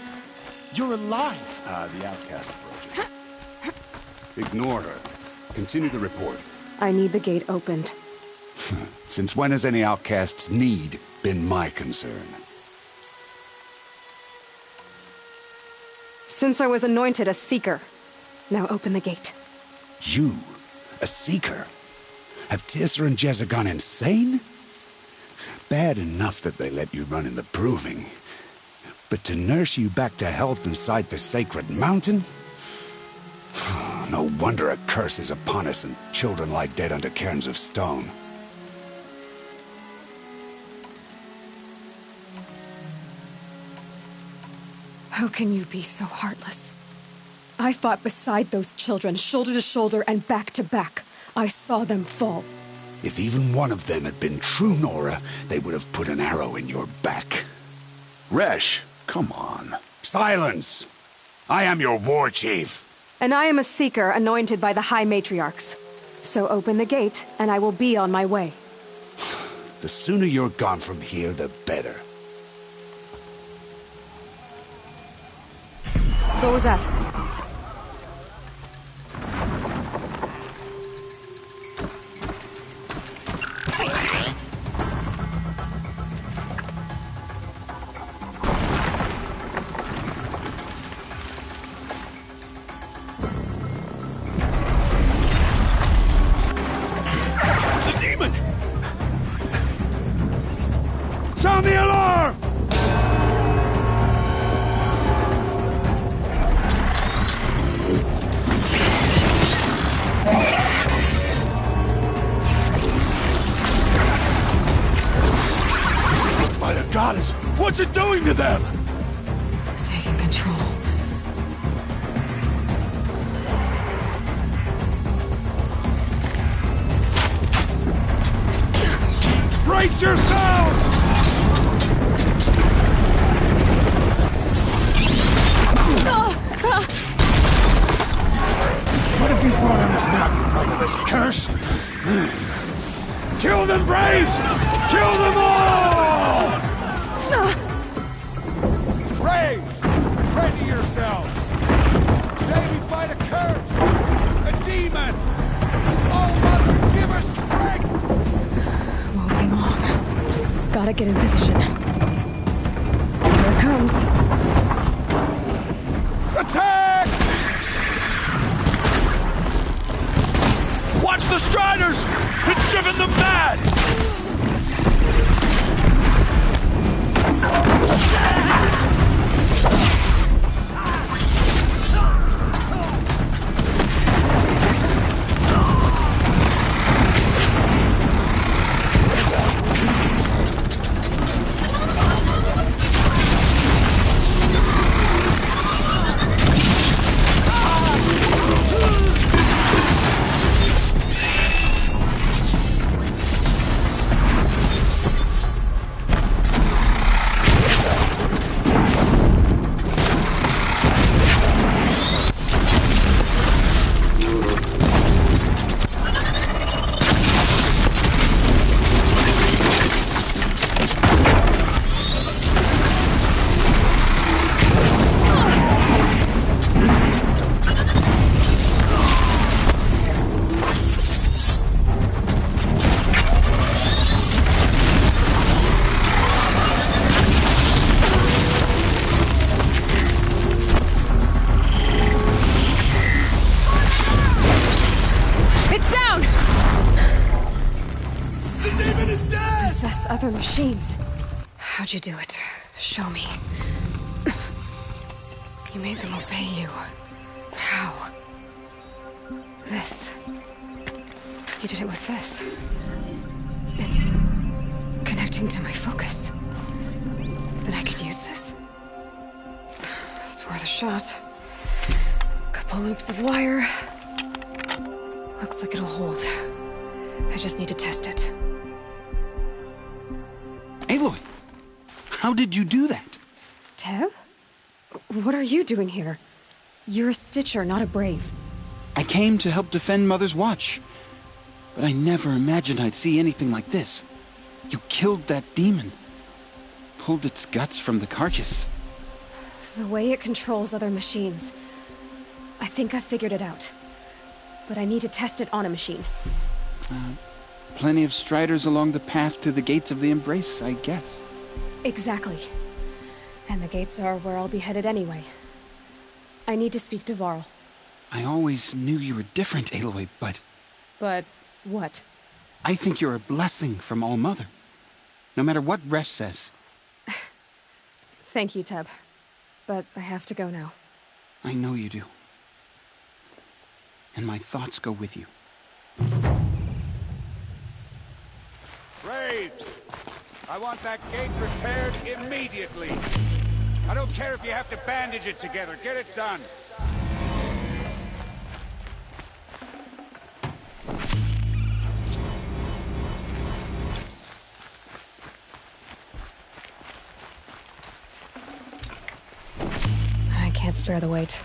You're alive. The outcast approaches. Ignore her. Continue the report. I need the gate opened. Since when has any outcast's need been my concern? Since I was anointed a seeker. Now open the gate. You? A seeker? Have Tissa and Jezza gone insane? Bad enough that they let you run in the proving. But to nurse you back to health inside the sacred mountain? No wonder a curse is upon us and children lie dead under cairns of stone. How can you be so heartless? I fought beside those children, shoulder to shoulder and back to back. I saw them fall. If even one of them had been true Nora, they would have put an arrow in your back. Resh, come on. Silence! I am your war chief. And I am a seeker anointed by the High Matriarchs. So open the gate, and I will be on my way. The sooner you're gone from here, the better. What was that? The demon! Sound the alarm! By the goddess, what's it doing to them? Taking control. Brace yourselves! What have you brought on us now, you motherless curse? Kill them, Braves! Kill them all! Braves, ready yourselves! Today we fight a curse, a demon! Oh, Mother, give us strength! Won't be long. Gotta get in position. Here it comes. Attack! Watch the Striders! It's driven them mad! Possess other machines. How'd you do it? Show me. You made them obey you. But how? This. You did it with this. It's connecting to my focus. Then I could use this. It's worth a shot. Couple loops of wire. Looks like it'll hold. I just need to test it. Aloy, how did you do that? Tev? What are you doing here? You're a Stitcher, not a Brave. I came to help defend Mother's Watch. But I never imagined I'd see anything like this. You killed that demon. Pulled its guts from the carcass. The way it controls other machines. I think I figured it out. But I need to test it on a machine. Plenty of striders along the path to the gates of the Embrace, I guess. Exactly. And the gates are where I'll be headed anyway. I need to speak to Varl. I always knew you were different, Aloy, but... But what? I think you're a blessing from All-Mother. No matter what Resh says. Thank you, Teb. But I have to go now. I know you do. And my thoughts go with you. Graves! I want that gate repaired immediately. I don't care if you have to bandage it together. Get it done. I can't spare the weight.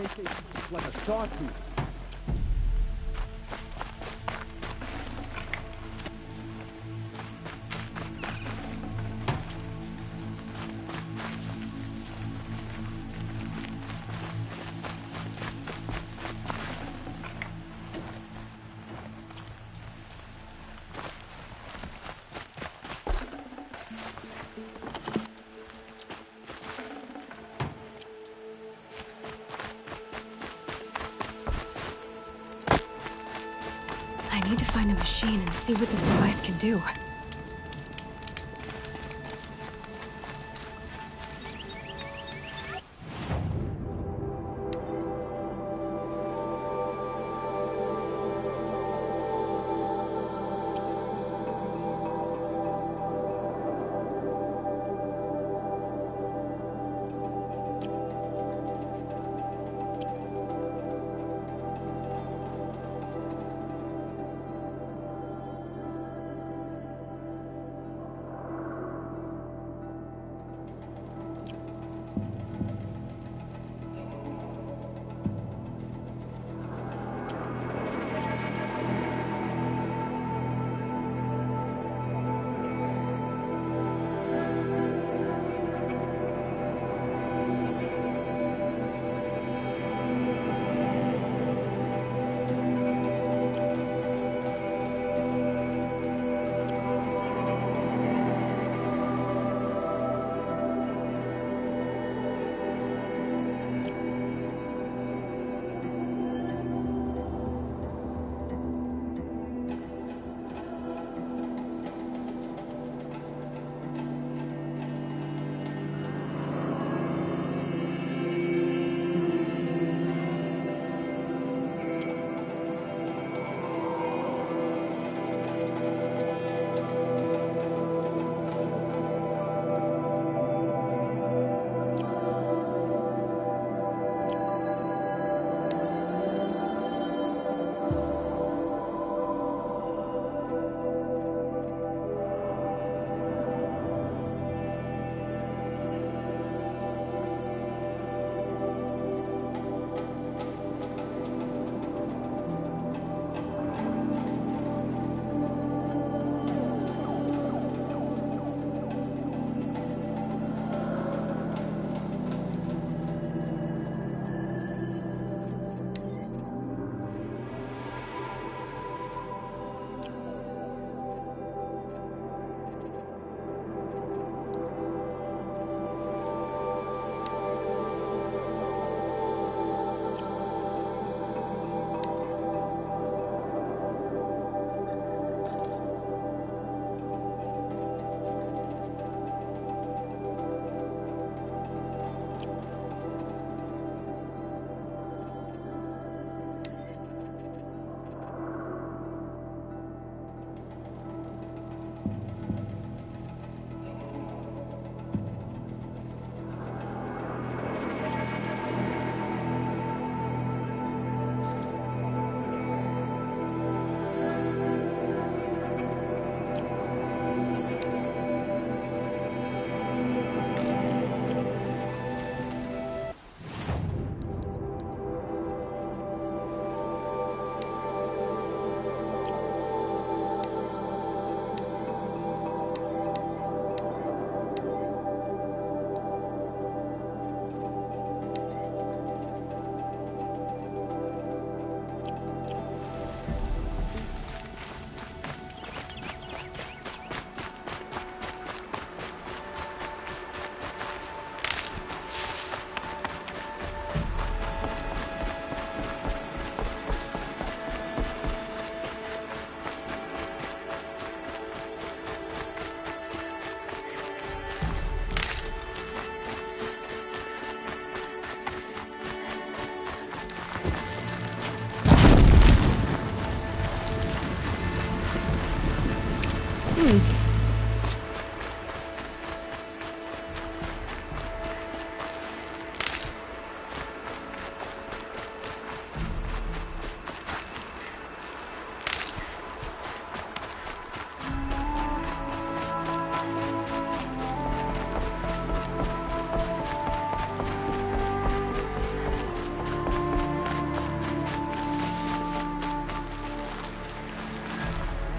It's like a sawtooth. I need to find a machine and see what this device can do.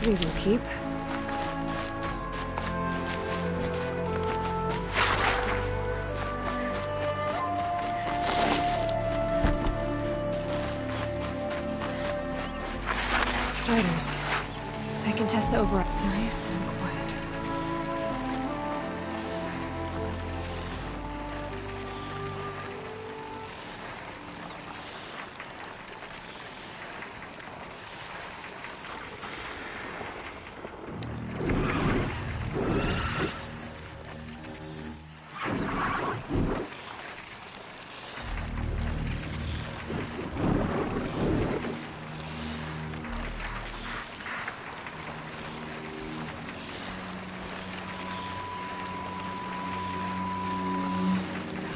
These will keep. Striders. I can test the override. Nice and quiet.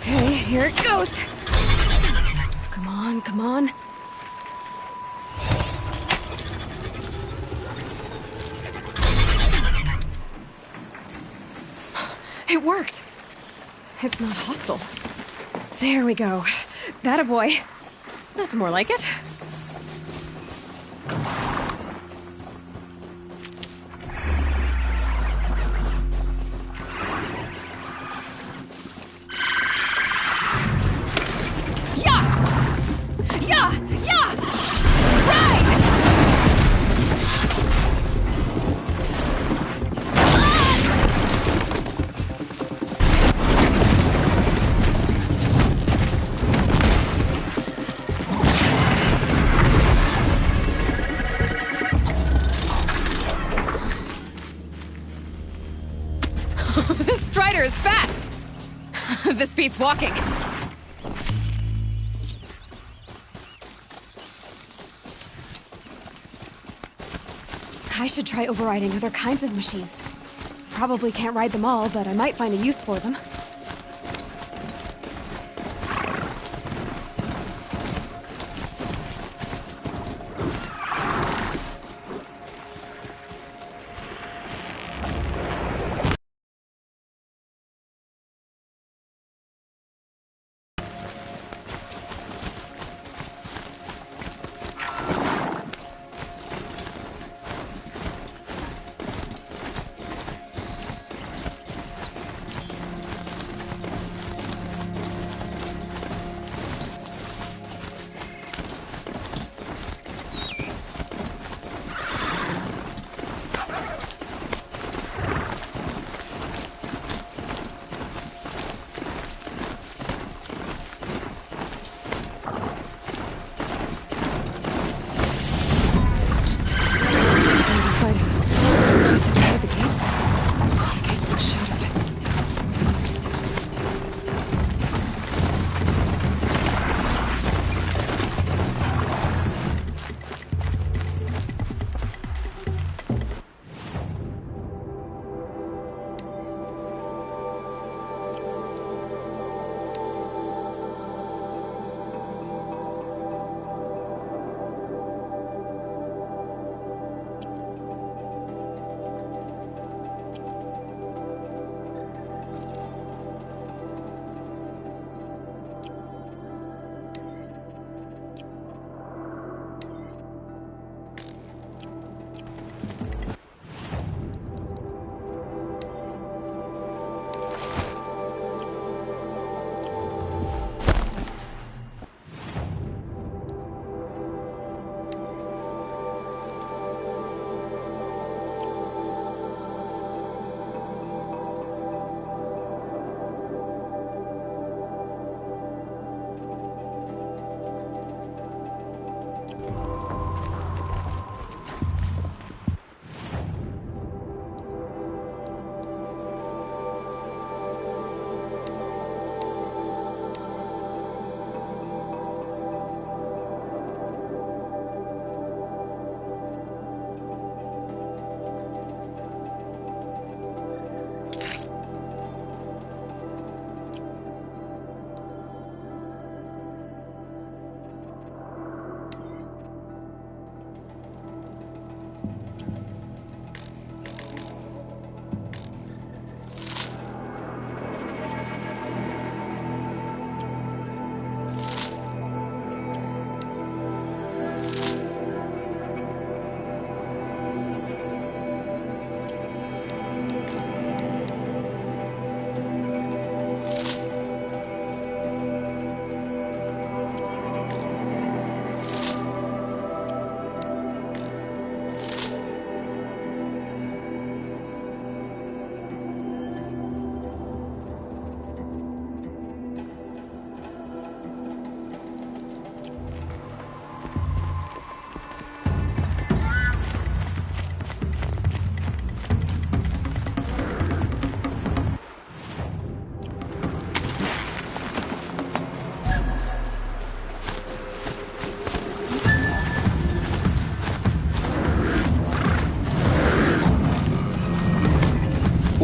Okay, here it goes. Come on, come on. It worked. It's not hostile. There we go. That a boy. That's more like it. This Strider is fast! This beats walking. I should try overriding other kinds of machines. Probably can't ride them all, but I might find a use for them.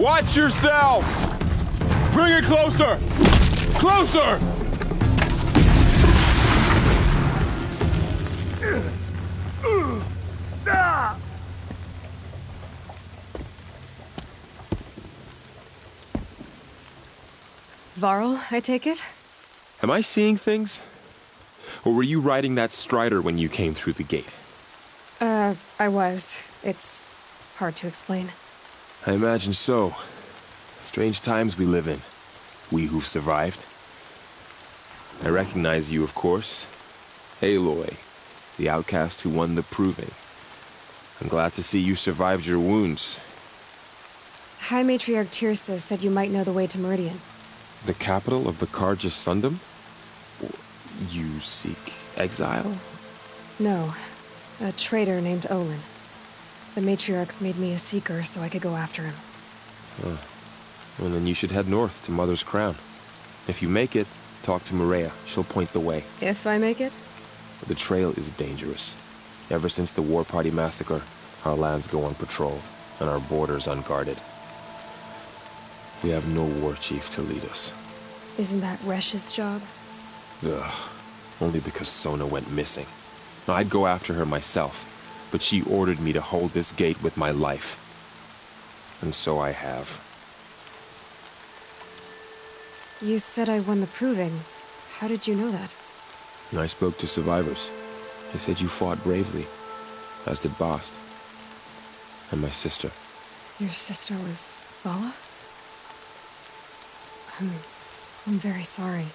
Watch yourselves! Bring it closer! Closer! Varl, I take it? Am I seeing things? Or were you riding that Strider when you came through the gate? I was. It's hard to explain. I imagine so. Strange times we live in. We who've survived. I recognize you, of course. Aloy, the outcast who won the proving. I'm glad to see you survived your wounds. High Matriarch Tirsa said you might know the way to Meridian. The capital of the KngArtez's Sundom? You seek exile? No. A traitor named Olin. The Matriarchs made me a seeker so I could go after him. Huh. Well, then you should head north to Mother's Crown. If you make it, talk to Maria. She'll point the way. If I make it? The trail is dangerous. Ever since the War Party massacre, our lands go unpatrolled, and our borders unguarded. We have no war chief to lead us. Isn't that Resh's job? Ugh. Only because Sona went missing. I'd go after her myself, but she ordered me to hold this gate with my life. And so I have. You said I won the proving. How did you know that? I spoke to survivors. They said you fought bravely, as did Bast. And my sister. Your sister was Vala? I'm very sorry.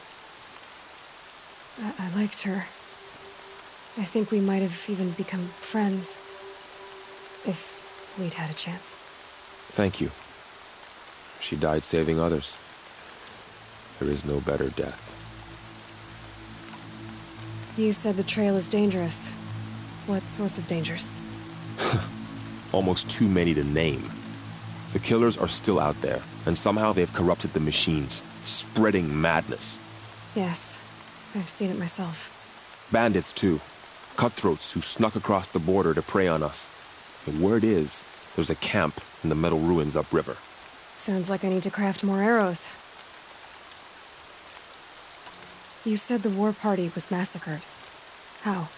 I liked her. I think we might have even become friends. If we'd had a chance. Thank you. She died saving others. There is no better death. You said the trail is dangerous. What sorts of dangers? Almost too many to name. The killers are still out there, and somehow they've corrupted the machines, spreading madness. Yes, I've seen it myself. Bandits, too. Cutthroats who snuck across the border to prey on us. The word is, there's a camp in the metal ruins upriver. Sounds like I need to craft more arrows. You said the war party was massacred. How?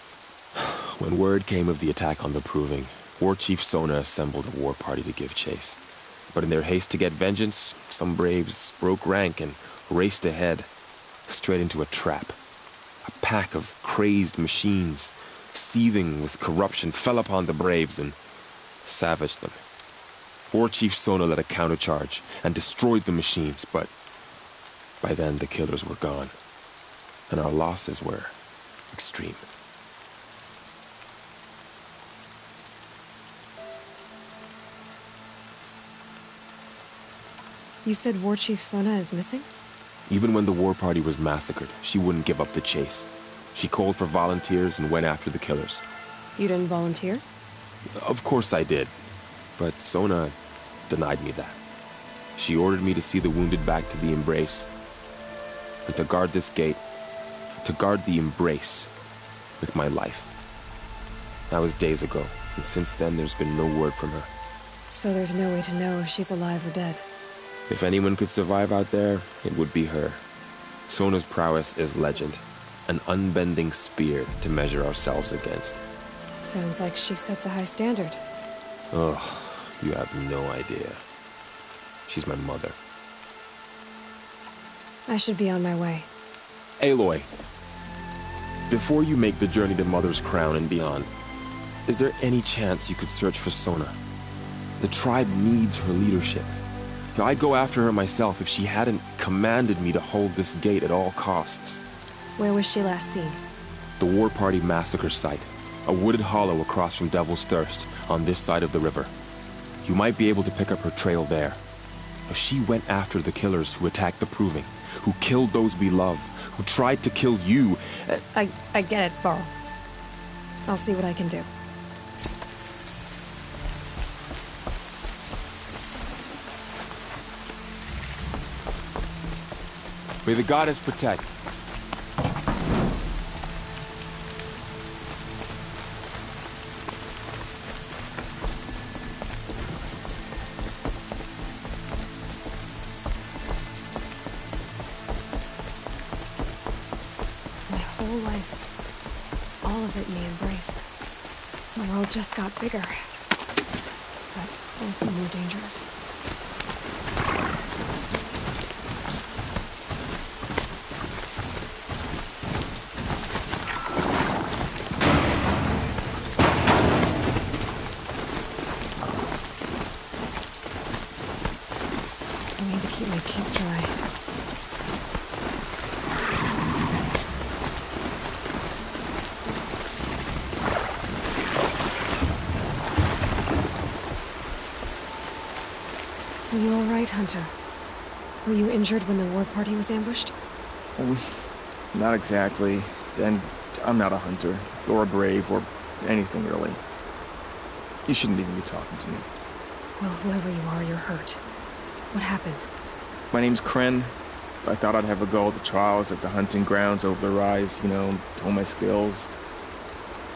When word came of the attack on the Proving, War Chief Sona assembled a war party to give chase. But in their haste to get vengeance, some braves broke rank and raced ahead, straight into a trap. A pack of crazed machines, seething with corruption, fell upon the braves and savaged them. War Chief Sona led a countercharge and destroyed the machines, but by then the killers were gone, and our losses were extreme. You said War Chief Sona is missing? Even when the war party was massacred, she wouldn't give up the chase. She called for volunteers and went after the killers. You didn't volunteer? Of course I did, but Sona denied me that. She ordered me to see the wounded back to the Embrace, and to guard this gate, to guard the Embrace with my life. That was days ago, and since then there's been no word from her. So there's no way to know if she's alive or dead. If anyone could survive out there, it would be her. Sona's prowess is legend, an unbending spear to measure ourselves against. Sounds like she sets a high standard. Ugh, you have no idea. She's my mother. I should be on my way. Aloy, before you make the journey to Mother's Crown and beyond, is there any chance you could search for Sona? The tribe needs her leadership. I'd go after her myself if she hadn't commanded me to hold this gate at all costs. Where was she last seen? The War Party massacre site. A wooded hollow across from Devil's Thirst, on this side of the river. You might be able to pick up her trail there. She went after the killers who attacked the Proving, who killed those we love, who tried to kill you. I get it, Varl. I'll see what I can do. May the goddess protect. whole life, all of it in the embrace. The world just got bigger, but also more dangerous. I need to keep my cape dry. Are you all right, Hunter? Were you injured when the war party was ambushed? Not exactly. And I'm not a hunter, or a brave, or anything really. You shouldn't even be talking to me. Well, whoever you are, you're hurt. What happened? My name's Kren. I thought I'd have a go at the trials at the hunting grounds over the rise, you know, hone my skills.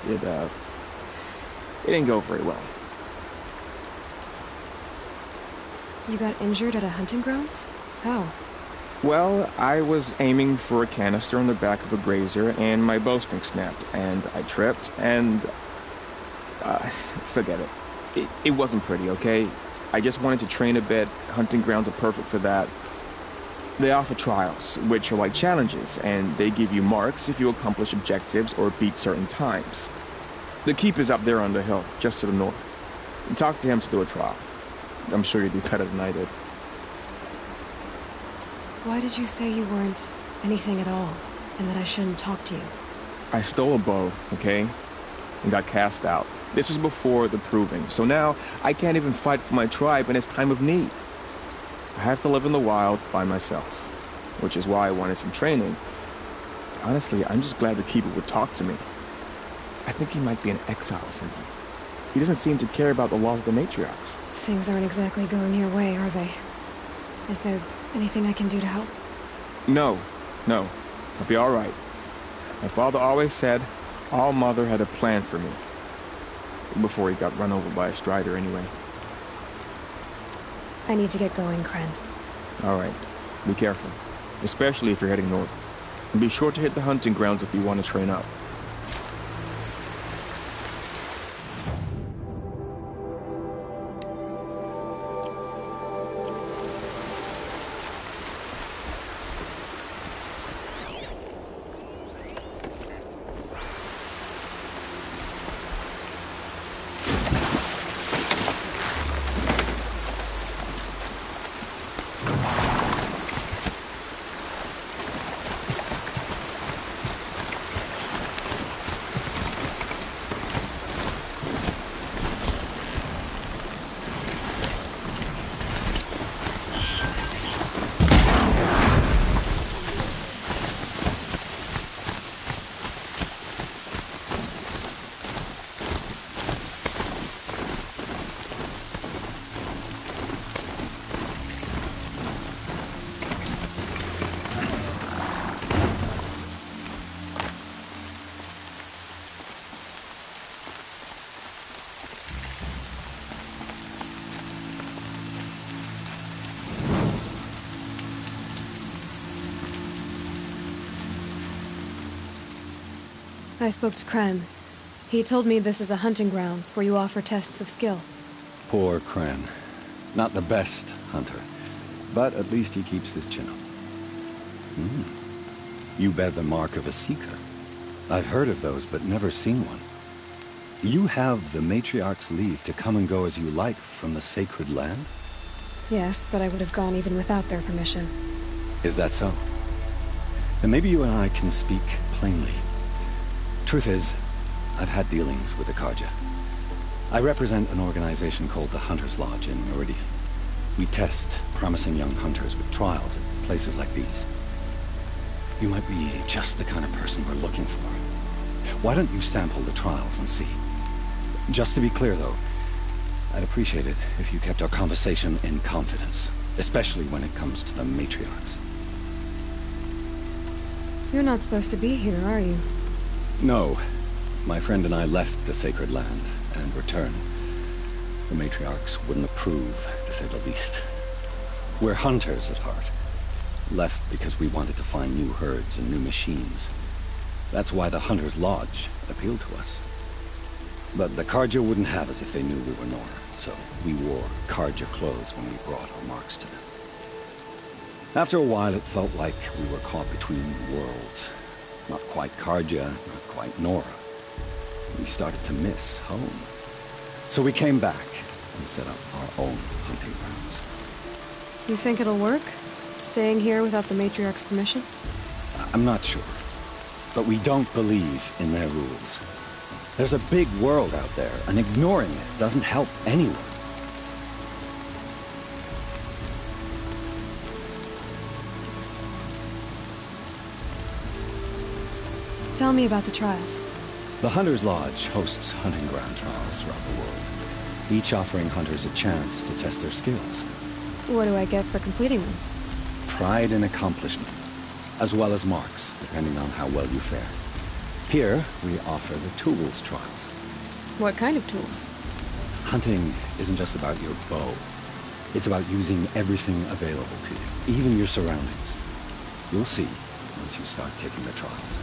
It didn't go very well. You got injured at a hunting grounds? How? Well, I was aiming for a canister on the back of a grazer, and my bowstring snapped, and I tripped, and... forget it. It wasn't pretty, okay? I just wanted to train a bit. Hunting grounds are perfect for that. They offer trials, which are like challenges, and they give you marks if you accomplish objectives or beat certain times. The keeper's up there on the hill, just to the north. Talk to him to do a trial. I'm sure you'd do better than I did. Why did you say you weren't anything at all, and that I shouldn't talk to you? I stole a bow, okay? And got cast out. This was before the proving, so now I can't even fight for my tribe in its time of need. I have to live in the wild by myself, which is why I wanted some training. Honestly, I'm just glad the keeper would talk to me. I think he might be in exile or something. He doesn't seem to care about the laws of the matriarchs. Things aren't exactly going your way, are they? Is there anything I can do to help? No. I'll be all right. My father always said All Mother had a plan for me. Before he got run over by a strider, anyway. I need to get going, Kren. All right. Be careful. Especially if you're heading north. And be sure to hit the hunting grounds if you want to train up. I spoke to Kren. He told me this is a hunting grounds where you offer tests of skill. Poor Kren. Not the best hunter, but at least he keeps his chin up. You bear the mark of a seeker. I've heard of those, but never seen one. You have the matriarch's leave to come and go as you like from the sacred land? Yes, but I would have gone even without their permission. Is that so? Then maybe you and I can speak plainly. Truth is, I've had dealings with the Karja. I represent an organization called the Hunter's Lodge in Meridian. We test promising young hunters with trials at places like these. You might be just the kind of person we're looking for. Why don't you sample the trials and see? Just to be clear, though, I'd appreciate it if you kept our conversation in confidence, especially when it comes to the matriarchs. You're not supposed to be here, are you? No. My friend and I left the sacred land and returned. The matriarchs wouldn't approve, to say the least. We're hunters at heart. Left because we wanted to find new herds and new machines. That's why the Hunter's Lodge appealed to us. But the Karja wouldn't have us if they knew we were Nora, so we wore Karja clothes when we brought our marks to them. After a while, it felt like we were caught between worlds. Not quite Karja, not quite Nora. We started to miss home. So we came back and set up our own hunting grounds. You think it'll work? Staying here without the matriarch's permission? I'm not sure. But we don't believe in their rules. There's a big world out there, and ignoring it doesn't help anyone. Tell me about the trials. The Hunter's Lodge hosts hunting ground trials throughout the world, each offering hunters a chance to test their skills. What do I get for completing them? Pride in accomplishment, as well as marks, depending on how well you fare. Here, we offer the tools trials. What kind of tools? Hunting isn't just about your bow. It's about using everything available to you, even your surroundings. You'll see once you start taking the trials.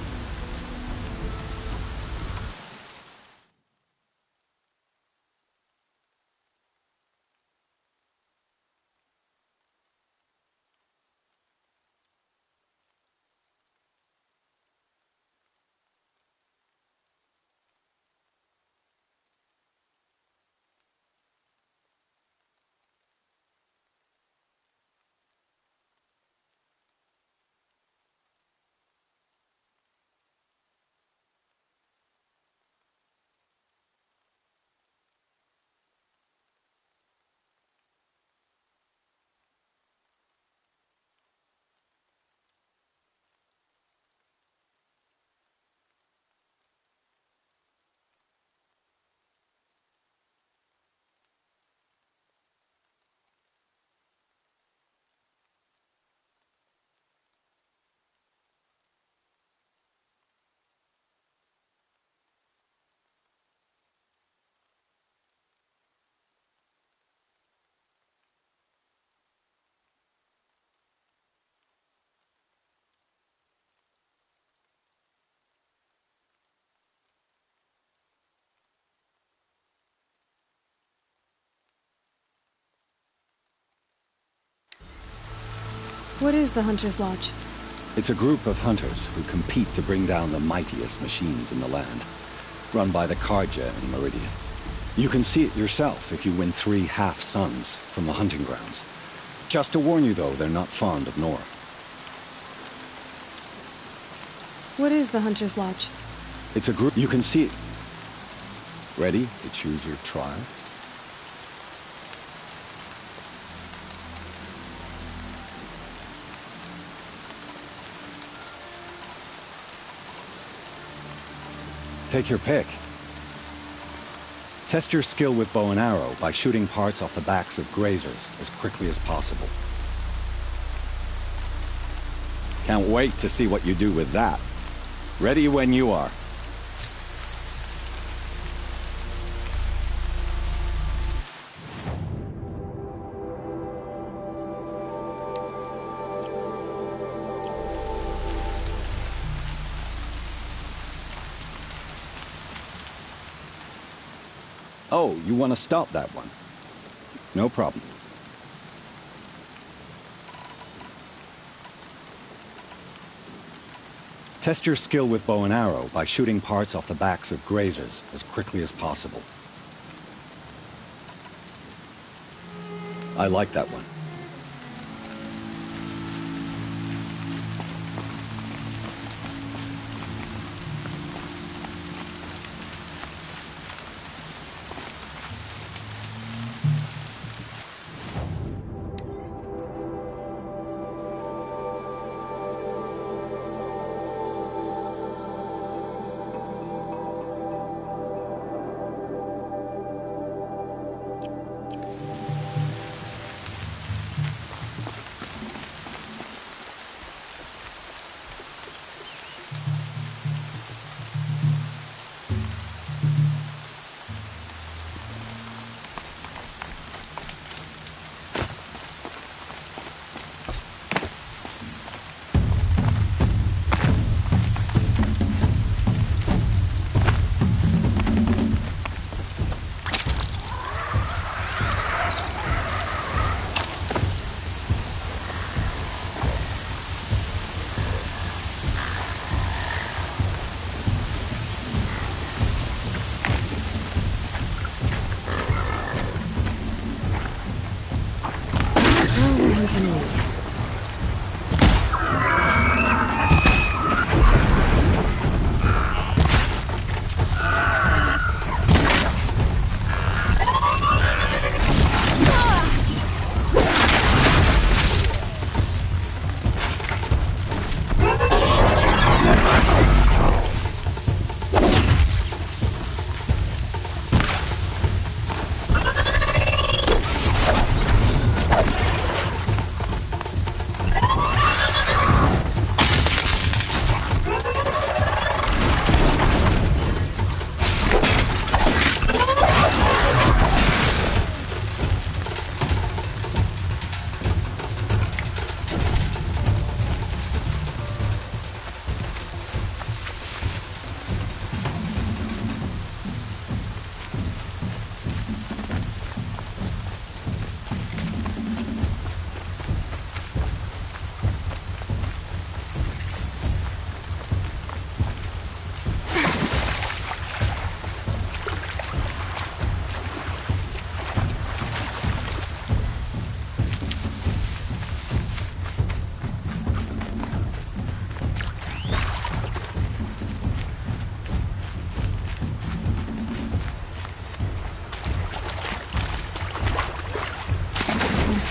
What is the Hunter's Lodge? It's a group of hunters who compete to bring down the mightiest machines in the land, run by the Karja in Meridian. You can see it yourself if you win 3 half-suns from the hunting grounds. Just to warn you, though, they're not fond of Nora. What is the Hunter's Lodge? It's a group you can see it. Ready to choose your trial? Take your pick. Test your skill with bow and arrow by shooting parts off the backs of grazers as quickly as possible. Can't wait to see what you do with that. Ready when you are. Oh, you want to stop that one? No problem. Test your skill with bow and arrow by shooting parts off the backs of grazers as quickly as possible. I like that one.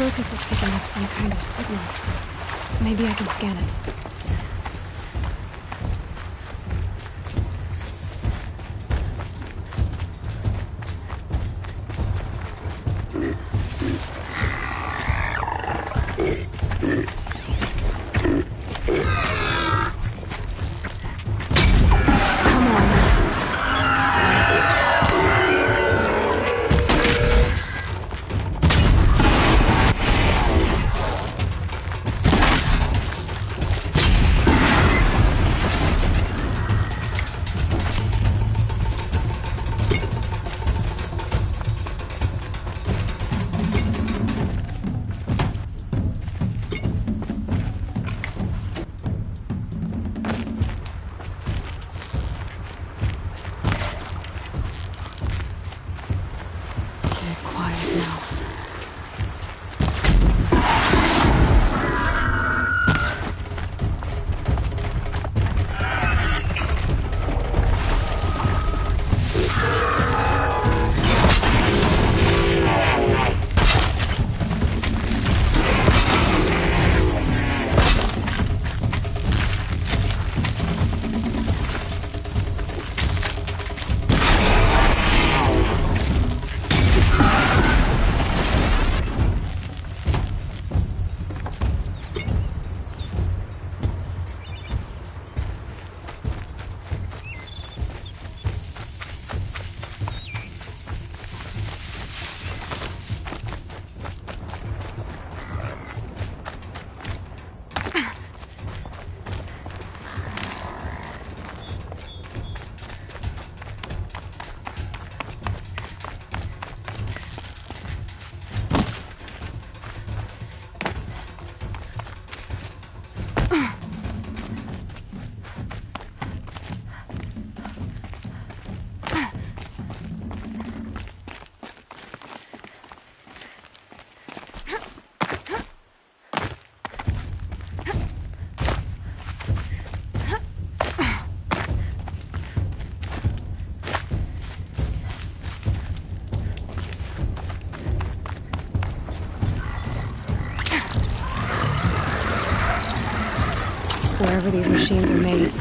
focus is picking up some kind of signal. Maybe I can scan it. Wherever these machines are made.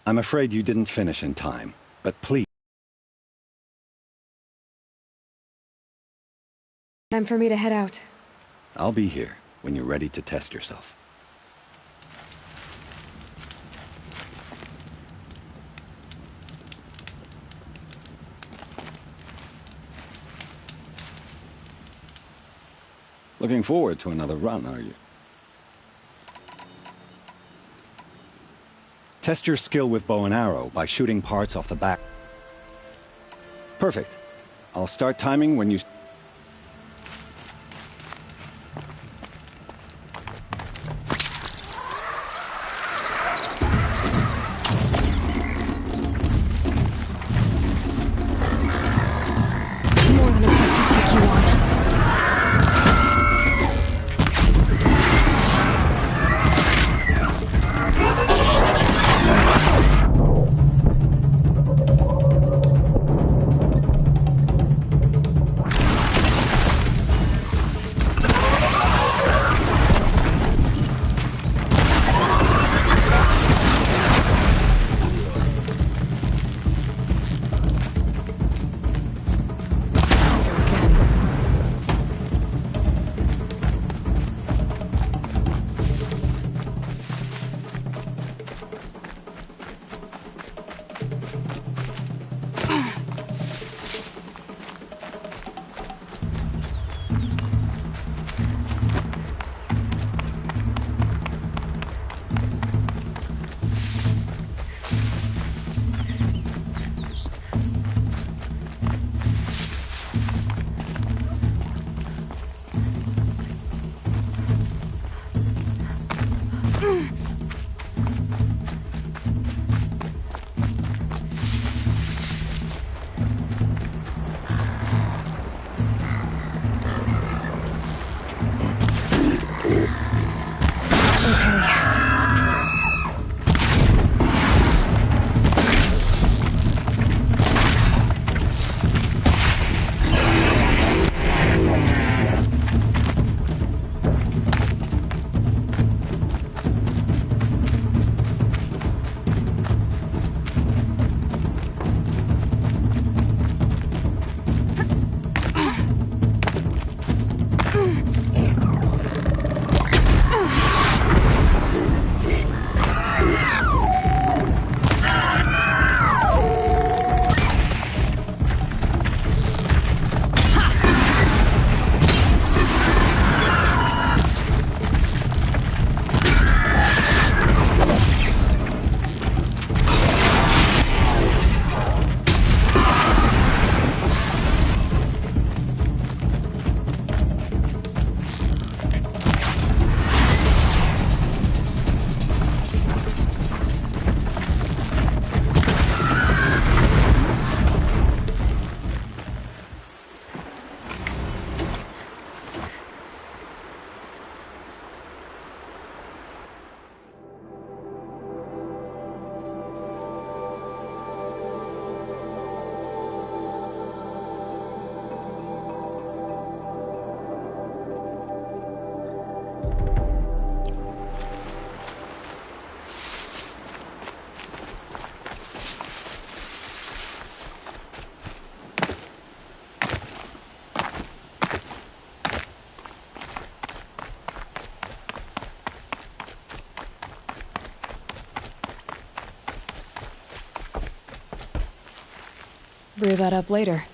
I'm afraid you didn't finish in time, but please. Time for me to head out. I'll be here when you're ready to test yourself. Looking forward to another run, are you? Test your skill with bow and arrow by shooting parts off the back. Perfect. I'll start timing when you... brew that up later.